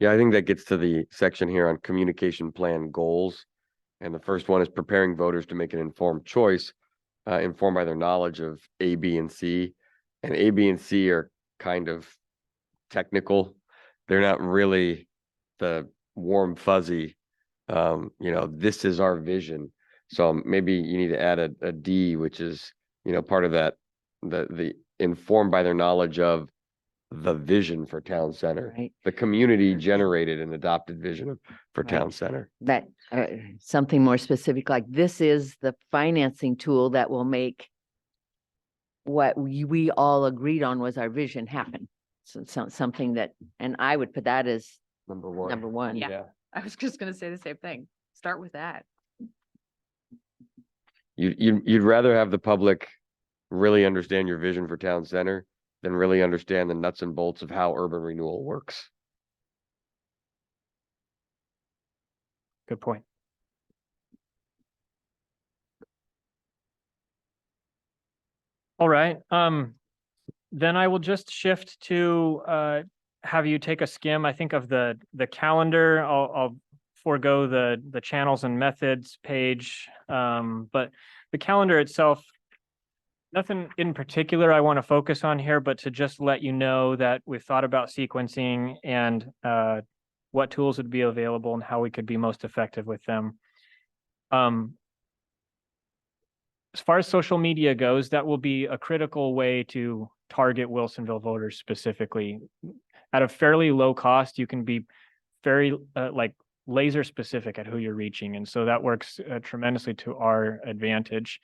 Yeah, I think that gets to the section here on communication plan goals. And the first one is preparing voters to make an informed choice, informed by their knowledge of A, B, and C. And A, B, and C are kind of technical. They're not really the warm, fuzzy, this is our vision. So maybe you need to add a D, which is, part of that, the informed by their knowledge of the vision for town center, Right. the community generated and adopted vision for town center. That something more specific, like this is the financing tool that will make what we all agreed on was our vision happen. So something that, and I would put that as Number one. number one. Yeah. I was just gonna say the same thing. Start with that. You'd rather have the public really understand your vision for town center than really understand the nuts and bolts of how urban renewal works. Good point. All right. Then I will just shift to have you take a skim, I think, of the calendar. I'll forego the channels and methods page, but the calendar itself, nothing in particular I want to focus on here, but to just let you know that we've thought about sequencing and what tools would be available and how we could be most effective with them. As far as social media goes, that will be a critical way to target Wilsonville voters specifically. At a fairly low cost, you can be very laser specific at who you're reaching. And so that works tremendously to our advantage.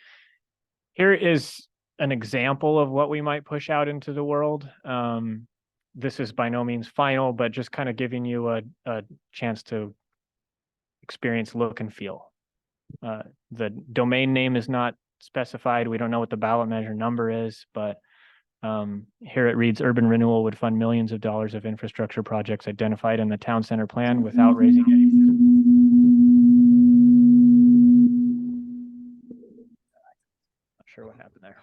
Here is an example of what we might push out into the world. This is by no means final, but just kind of giving you a chance to experience look and feel. The domain name is not specified. We don't know what the ballot measure number is, but here it reads urban renewal would fund millions of dollars of infrastructure projects identified in the town center plan without raising any. Not sure what happened there.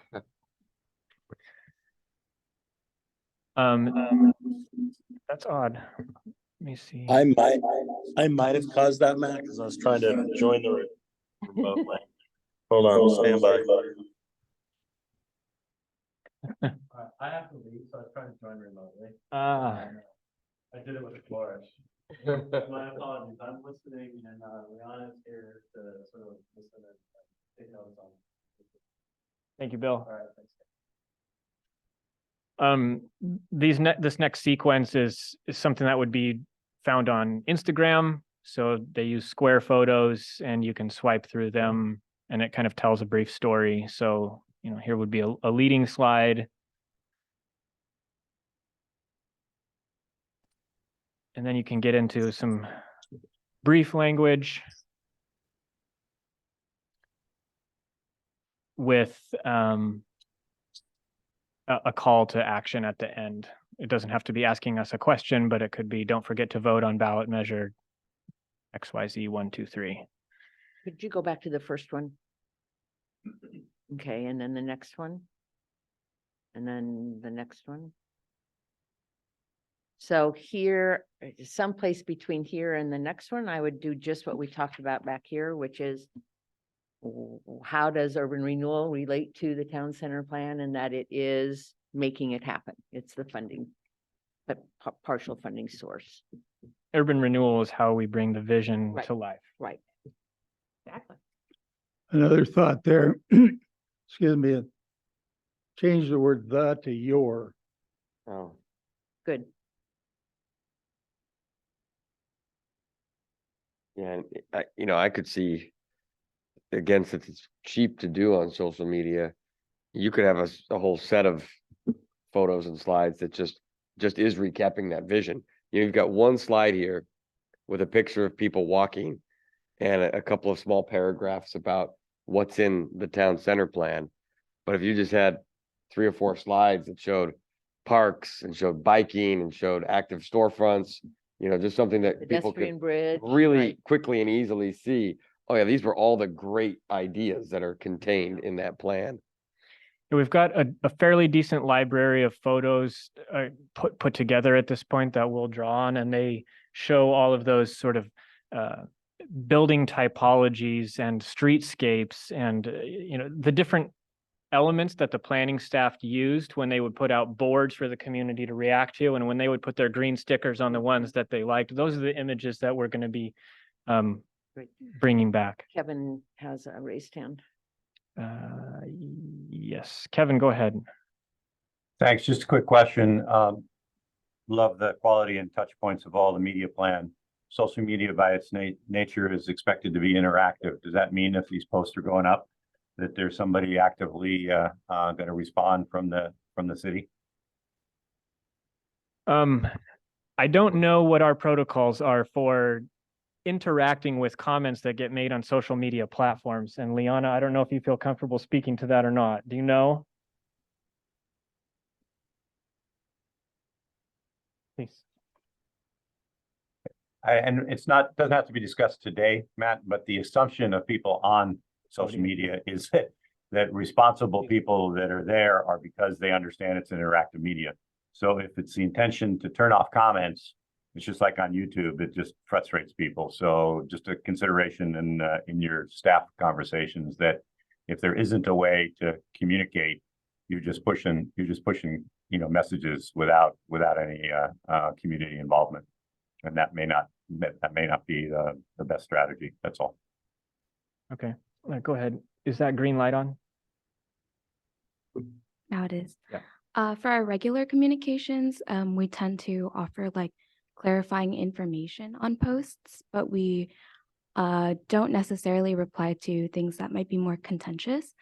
That's odd. Let me see. I might have caused that, Matt, because I was trying to join the remote link. Hold on, stand by. I have to leave, so I was trying to join remotely. Ah. I did it with a flourish. My apologies. I'm listening, and Rihanna's here to sort of listen and take notes on. Thank you, Bill. All right, thanks. This next sequence is something that would be found on Instagram. So they use square photos and you can swipe through them and it kind of tells a brief story. So, here would be a leading slide. And then you can get into some brief language with a call to action at the end. It doesn't have to be asking us a question, but it could be, don't forget to vote on ballot measure XYZ 1, 2, 3. Could you go back to the first one? Okay, and then the next one? And then the next one? So here, someplace between here and the next one, I would do just what we talked about back here, which is how does urban renewal relate to the town center plan, and that it is making it happen. It's the funding, but partial funding source. Urban renewal is how we bring the vision Right. to life. Right. Exactly. Another thought there, excuse me, change the word the to your. Oh, Good. yeah, and I could see, again, since it's cheap to do on social media, you could have a whole set of photos and slides that just is recapping that vision. You've got one slide here with a picture of people walking and a couple of small paragraphs about what's in the town center plan. But if you just had 3 or 4 slides that showed parks and showed biking and showed active storefronts, just something that people could Pedestrian bridge. really right. quickly and easily see, oh yeah, these were all the great ideas that are contained in that plan. We've got a fairly decent library of photos put together at this point that we'll draw on, and they show all of those sort of building typologies and streetscapes and the different elements that the planning staff used when they would put out boards for the community to react to, and when they would put their green stickers on the ones that they liked. Those are the images that we're going to be bringing back. Kevin has a raised hand. Yes, Kevin, go ahead. Thanks. Just a quick question. Love the quality and touch points of all the media plan. Social media by its nature is expected to be interactive. Does that mean if these posts are going up, that there's somebody actively going to respond from the city? I don't know what our protocols are for interacting with comments that get made on social media platforms. And Liana, I don't know if you feel comfortable speaking to that or not. Do you know? Please. And it's doesn't have to be discussed today, Matt, but the assumption of people on social media is that responsible people that are there are because they understand it's an interactive media. So if it's the intention to turn off comments, it's just like on YouTube, it just frustrates people. So just a consideration in your staff conversations that if there isn't a way to communicate, you're just pushing messages without any community involvement, and that may not be the best strategy. That's all. Okay, go ahead. Is that green light on? Now it is. Yeah. For our regular communications, we tend to offer like clarifying information on posts, but we don't necessarily reply to things that might be more contentious.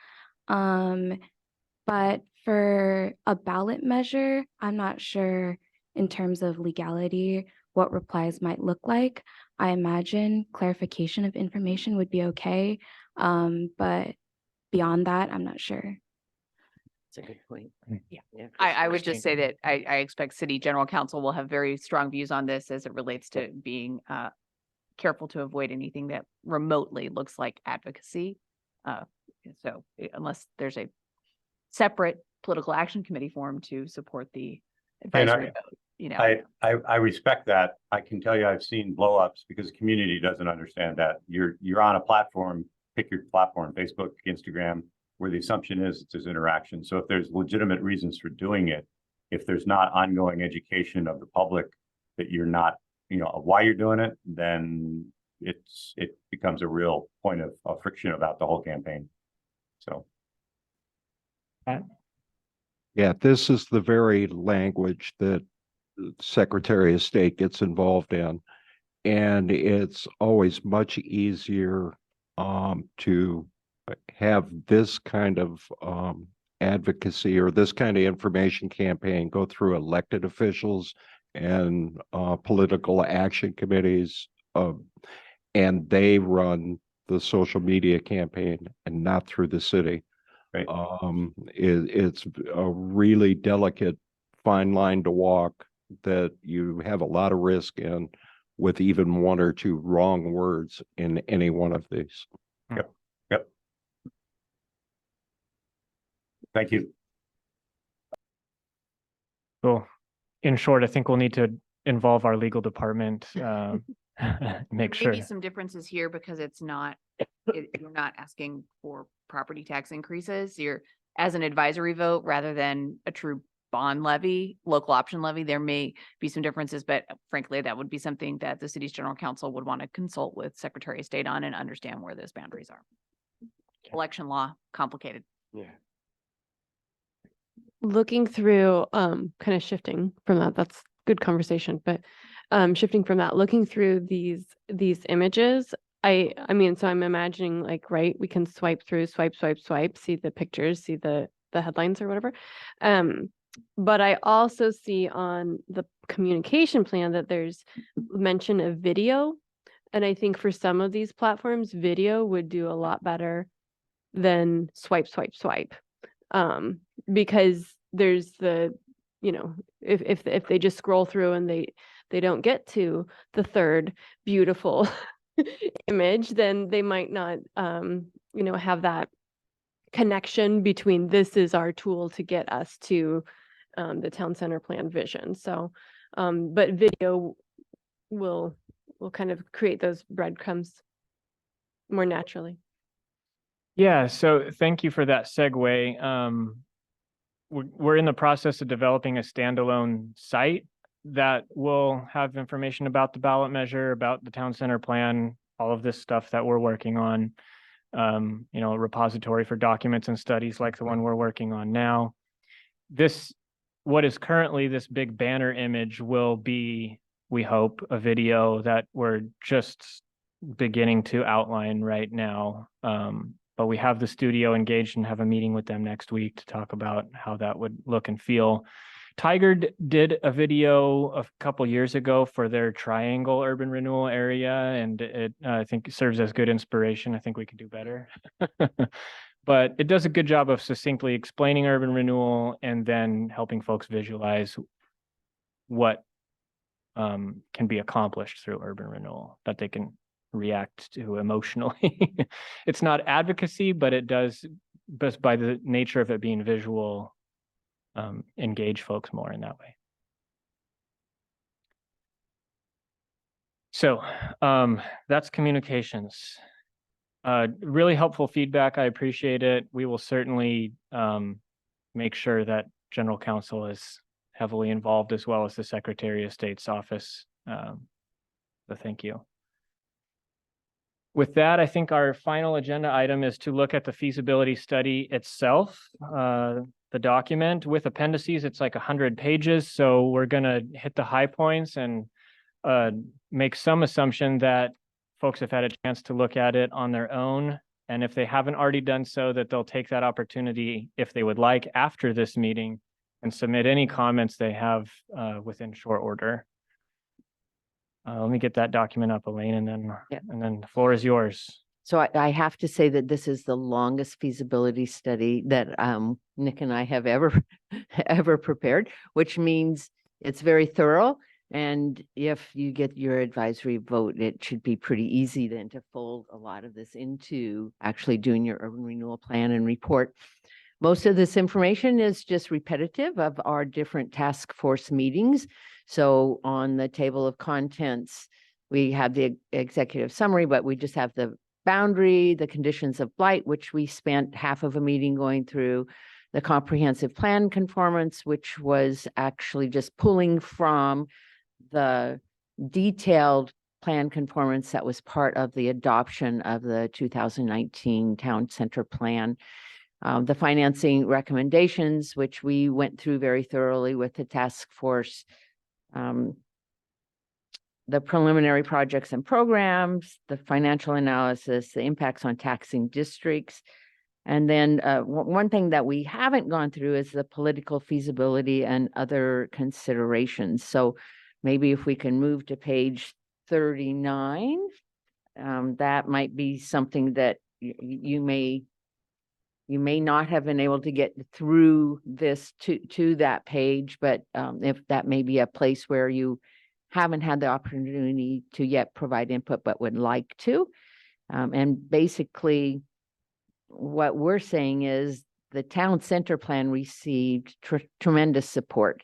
But for a ballot measure, I'm not sure in terms of legality what replies might look like. I imagine clarification of information would be okay, but beyond that, I'm not sure. That's a good point. Yeah. I would just say that I expect city general counsel will have very strong views on this as it relates to being careful to avoid anything that remotely looks like advocacy. So unless there's a separate political action committee formed to support the advisory vote, I respect that. I can tell you I've seen blow-ups because the community doesn't understand that. You're on a platform, pick your platform, Facebook, Instagram, where the assumption is it's interaction. So if there's legitimate reasons for doing it, if there's not ongoing education of the public that you're not, of why you're doing it, then it becomes a real point of friction about the whole campaign. So. Yeah, this is the very language that the Secretary of State gets involved in. And it's always much easier to have this kind of advocacy or this kind of information campaign go through elected officials and political action committees, and they run the social media campaign and not through the city. Right. It's a really delicate fine line to walk that you have a lot of risk in with even 1 or 2 wrong words in any one of these. Yep. Thank you. Cool. In short, I think we'll need to involve our legal department, make sure. Maybe some differences here because it's not, you're not asking for property tax increases. You're as an advisory vote rather than a true bond levy, local option levy. There may be some differences, but frankly, that would be something that the city's general counsel would want to consult with Secretary of State on and understand where those boundaries are. Election law, complicated. Yeah. Looking through, kind of shifting from that, that's good conversation, but shifting from that, looking through these images, I mean, so I'm imagining like, right, we can swipe through, swipe, see the pictures, see the headlines or whatever. But I also see on the communication plan that there's mention of video. And I think for some of these platforms, video would do a lot better than swipe. Because there's the, you know, if they just scroll through and they don't get to the third beautiful image, then they might not, you know, have that connection between this is our tool to get us to the town center plan vision. So, but video will kind of create those breadcrumbs more naturally. Yeah, so thank you for that segue. We're in the process of developing a standalone site that will have information about the ballot measure, about the town center plan, all of this stuff that we're working on. You know, a repository for documents and studies like the one we're working on now. What is currently this big banner image will be, we hope, a video that we're just beginning to outline right now. But we have the studio engaged and have a meeting with them next week to talk about how that would look and feel. Tiger did a video a couple years ago for their Triangle urban renewal area, and it I think serves as good inspiration. I think we could do better. But it does a good job of succinctly explaining urban renewal and then helping folks visualize what can be accomplished through urban renewal that they can react to emotionally. It's not advocacy, but it does, just by the nature of it being visual, engage folks more in that way. So that's communications. Really helpful feedback. I appreciate it. We will certainly make sure that General Counsel is heavily involved, as well as the Secretary of State's office. So thank you. With that, I think our final agenda item is to look at the feasibility study itself, the document with appendices. It's like 100 pages. So we're going to hit the high points and make some assumption that folks have had a chance to look at it on their own. And if they haven't already done so, that they'll take that opportunity, if they would like, after this meeting and submit any comments they have within short order. Let me get that document up, Elaine, and then the floor is yours. So I have to say that this is the longest feasibility study that Nick and I have ever prepared, which means it's very thorough. And if you get your advisory vote, it should be pretty easy then to fold a lot of this into actually doing your urban renewal plan and report. Most of this information is just repetitive of our different task force meetings. So on the table of contents, we have the executive summary, but we just have the boundary, the conditions of blight, which we spent half of a meeting going through, the comprehensive plan conformance, which was actually just pulling from the detailed plan conformance that was part of the adoption of the 2019 town center plan. The financing recommendations, which we went through very thoroughly with the task force, the preliminary projects and programs, the financial analysis, the impacts on taxing districts. And then one thing that we haven't gone through is the political feasibility and other considerations. So maybe if we can move to page 39, that might be something that you may not have been able to get through this to that page, but if that may be a place where you haven't had the opportunity to yet provide input, but would like to. And basically, what we're saying is the town center plan received tremendous support.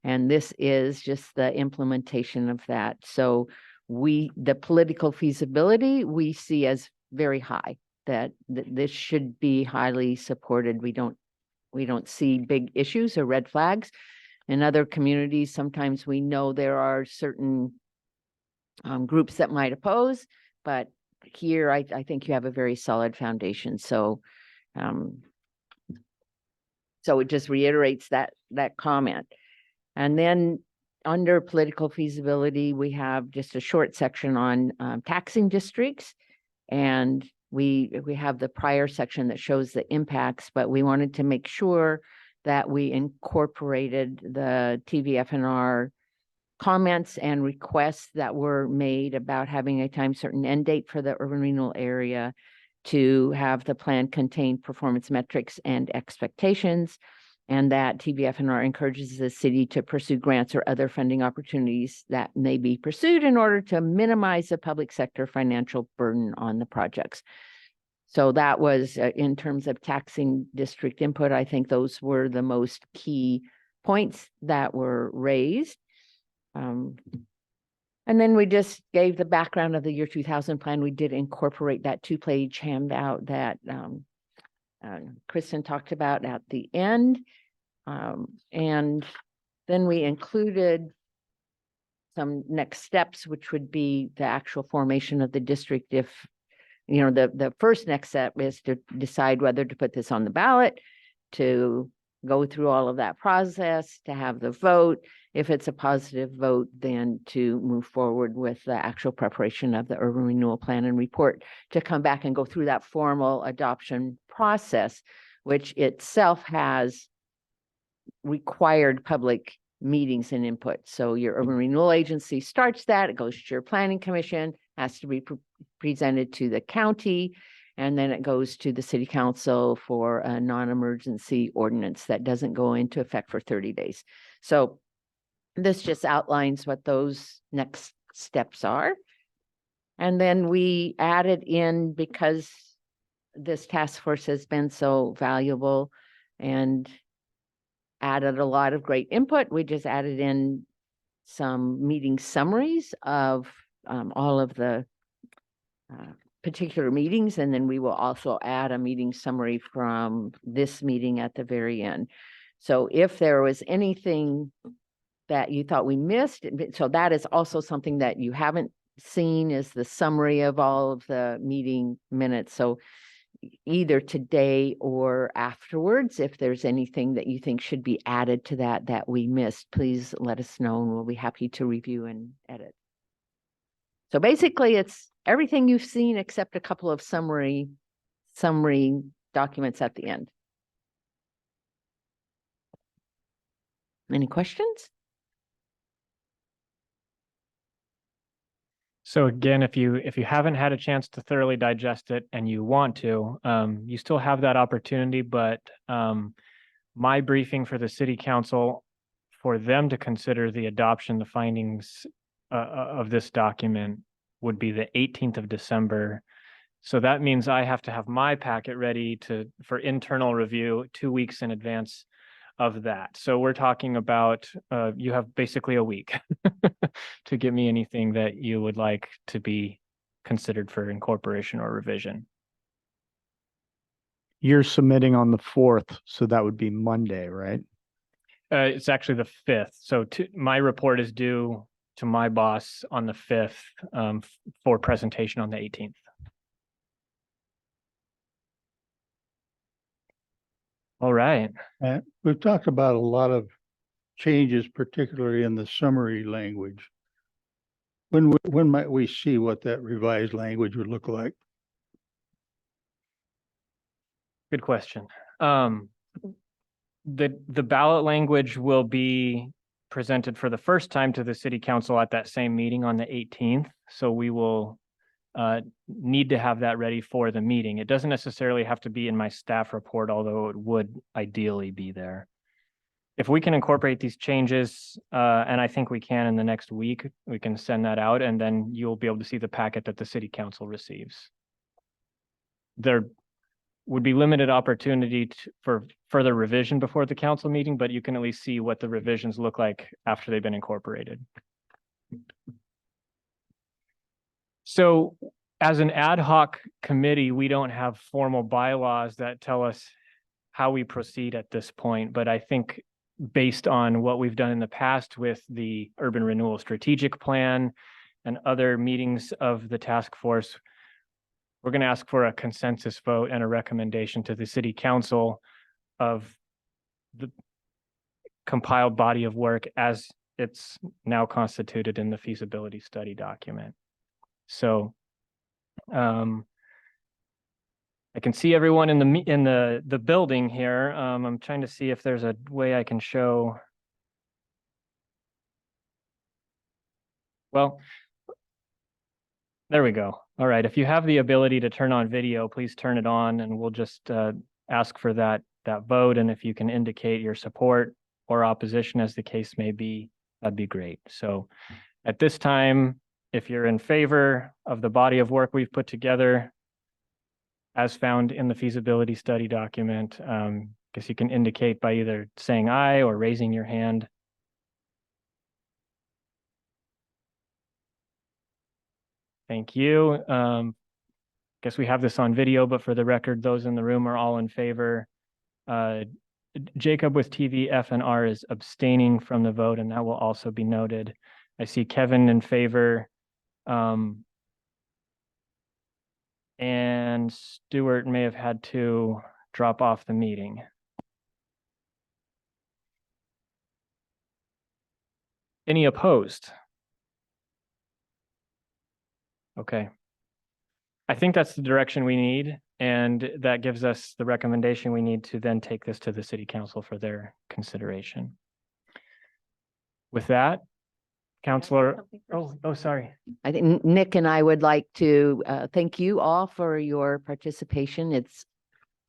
And this is just the implementation of that. So the political feasibility we see as very high, that this should be highly supported. We don't see big issues or red flags. In other communities, sometimes we know there are certain groups that might oppose, but here I think you have a very solid foundation. So so it just reiterates that comment. And then under political feasibility, we have just a short section on taxing districts. And we have the prior section that shows the impacts, but we wanted to make sure that we incorporated the TVFNR comments and requests that were made about having a time certain end date for the urban renewal area, to have the plan contain performance metrics and expectations, and that TVFNR encourages the city to pursue grants or other funding opportunities that may be pursued in order to minimize the public sector financial burden on the projects. So that was in terms of taxing district input. I think those were the most key points that were raised. And then we just gave the background of the year 2000 plan. We did incorporate that 2-page handout that Kristen talked about at the end. And then we included some next steps, which would be the actual formation of the district. If, the first next step is to decide whether to put this on the ballot, to go through all of that process, to have the vote. If it's a positive vote, then to move forward with the actual preparation of the urban renewal plan and report, to come back and go through that formal adoption process, which itself has required public meetings and input. So your urban renewal agency starts that, it goes to your planning commission, has to be presented to the county, and then it goes to the city council for a non-emergency ordinance that doesn't go into effect for 30 days. So this just outlines what those next steps are. And then we added in, because this task force has been so valuable and added a lot of great input, we just added in some meeting summaries of all of the particular meetings, and then we will also add a meeting summary from this meeting at the very end. So if there was anything that you thought we missed, so that is also something that you haven't seen, is the summary of all of the meeting minutes. So either today or afterwards, if there's anything that you think should be added to that we missed, please let us know and we'll be happy to review and edit. So basically it's everything you've seen except a couple of summary documents at the end. Any questions? So again, if you haven't had a chance to thoroughly digest it and you want to, you still have that opportunity, but my briefing for the city council, for them to consider the adoption, the findings of this document, would be the 18th of December. So that means I have to have my packet ready for internal review 2 weeks in advance of that. So we're talking about, you have basically a week to give me anything that you would like to be considered for incorporation or revision. You're submitting on the 4th, so that would be Monday, right? It's actually the 5th. So my report is due to my boss on the 5th for presentation on the 18th. All right. We've talked about a lot of changes, particularly in the summary language. When might we see what that revised language would look like? Good question. The ballot language will be presented for the first time to the city council at that same meeting on the 18th. So we will need to have that ready for the meeting. It doesn't necessarily have to be in my staff report, although it would ideally be there. If we can incorporate these changes, and I think we can in the next week, we can send that out, and then you'll be able to see the packet that the city council receives. there would be limited opportunity for further revision before the council meeting, but you can at least see what the revisions look like after they've been incorporated. So as an ad hoc committee, we don't have formal bylaws that tell us how we proceed at this point, but I think based on what we've done in the past with the Urban Renewal Strategic Plan and other meetings of the task force, we're going to ask for a consensus vote and a recommendation to the city council of the compiled body of work as it's now constituted in the feasibility study document. So I can see everyone in the building here. I'm trying to see if there's a way I can show. Well, there we go. All right. If you have the ability to turn on video, please turn it on, and we'll just ask for that vote. And if you can indicate your support or opposition, as the case may be, that'd be great. So at this time, if you're in favor of the body of work we've put together, as found in the feasibility study document, guess you can indicate by either saying aye or raising your hand. Thank you. Guess we have this on video, but for the record, those in the room are all in favor. Jacob with TV F and R is abstaining from the vote, and that will also be noted. I see Kevin in favor. And Stuart may have had to drop off the meeting. Any opposed? Okay. I think that's the direction we need, and that gives us the recommendation we need to then take this to the city council for their consideration. With that, Counselor, sorry. I think Nick and I would like to thank you all for your participation. It's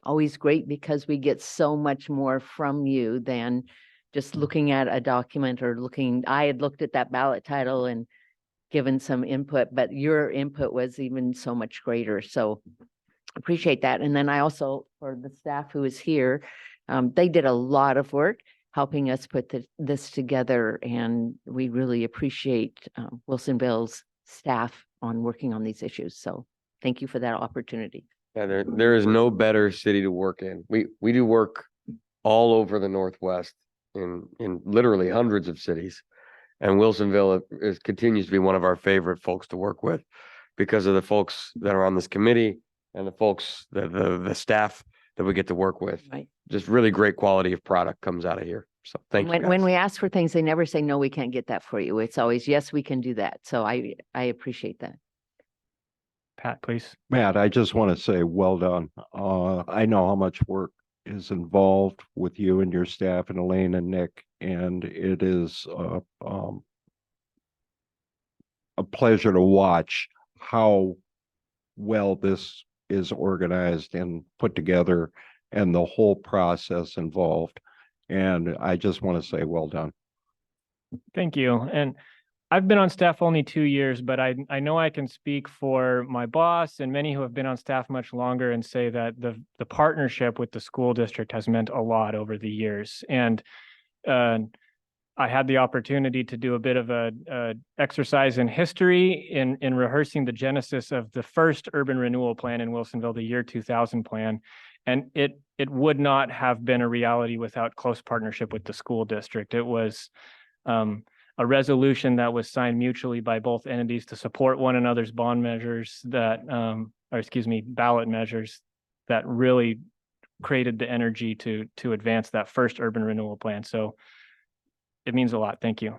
always great because we get so much more from you than just looking at a document or I had looked at that ballot title and given some input, but your input was even so much greater. So appreciate that. And then I also, for the staff who is here, they did a lot of work helping us put this together, and we really appreciate Wilsonville's staff on working on these issues. So thank you for that opportunity. Yeah, there is no better city to work in. We do work all over the Northwest in literally hundreds of cities, and Wilsonville continues to be one of our favorite folks to work with because of the folks that are on this committee and the folks the staff that we get to work with. Right. Just really great quality of product comes out of here. So thank you. When we ask for things, they never say, no, we can't get that for you. It's always, yes, we can do that. So I appreciate that. Pat, please. Matt, I just want to say, well done. I know how much work is involved with you and your staff and Elaine and Nick, and it is a pleasure to watch how well this is organized and put together and the whole process involved. And I just want to say, well done. Thank you. And I've been on staff only 2 years, but I know I can speak for my boss and many who have been on staff much longer and say that the partnership with the school district has meant a lot over the years. And I had the opportunity to do a bit of a exercise in history in rehearsing the genesis of the first urban renewal plan in Wilsonville, the year 2000 plan. And it would not have been a reality without close partnership with the school district. It was a resolution that was signed mutually by both entities to support one another's bond measures ballot measures that really created the energy to advance that first urban renewal plan. So it means a lot. Thank you.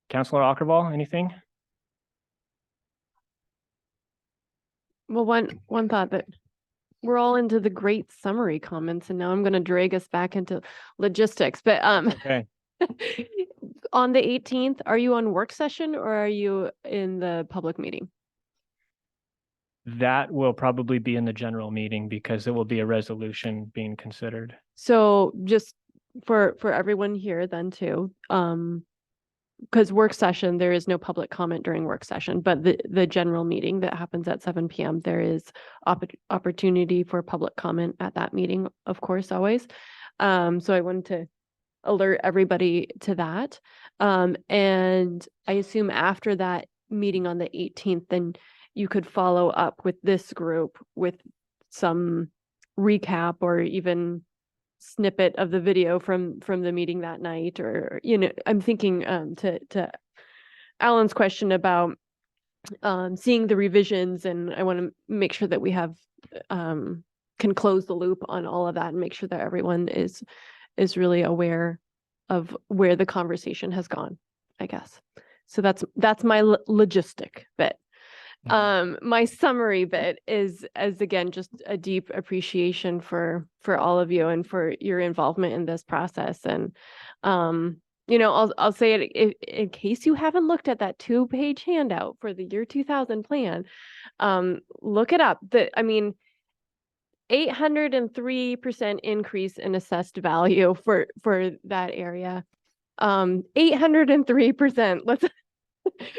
Councilor Ackerval, anything? Well, one thought that we're all into the great summary comments, and now I'm going to drag us back into logistics. But Okay. On the 18th, are you on work session or are you in the public meeting? That will probably be in the general meeting because it will be a resolution being considered. So just for everyone here then too, because work session, there is no public comment during work session, but the general meeting that happens at 7 p.m., there is opportunity for public comment at that meeting, of course, always. So I wanted to alert everybody to that. And I assume after that meeting on the 18th, then you could follow up with this group with some recap or even snippet of the video from the meeting that night, or I'm thinking to Alan's question about seeing the revisions, and I want to make sure that we have can close the loop on all of that and make sure that everyone is really aware of where the conversation has gone, I guess. So that's my logistic bit. My summary bit is again just a deep appreciation for all of you and for your involvement in this process. And I'll say it in case you haven't looked at that 2-page handout for the year 2000 plan. Look it up. 803% increase in assessed value for that area. 803%. Let's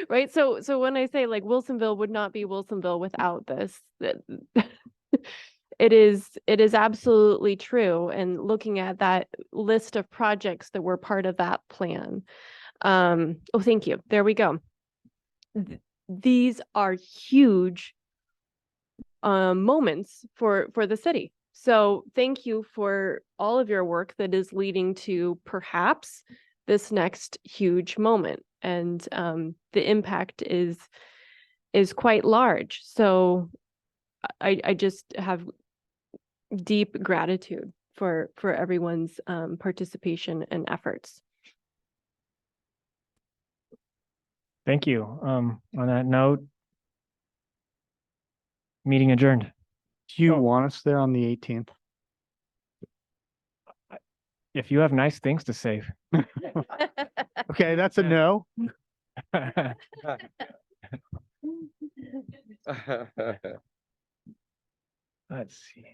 right. So when I say like Wilsonville would not be Wilsonville without this, it is absolutely true. And looking at that list of projects that were part of that plan. Oh, thank you. There we go. These are huge moments for the city. So thank you for all of your work that is leading to perhaps this next huge moment. And the impact is quite large. So I just have deep gratitude for everyone's participation and efforts. Thank you. On that note, meeting adjourned. Do you want us there on the 18th? If you have nice things to say. Okay, that's a no. Let's see.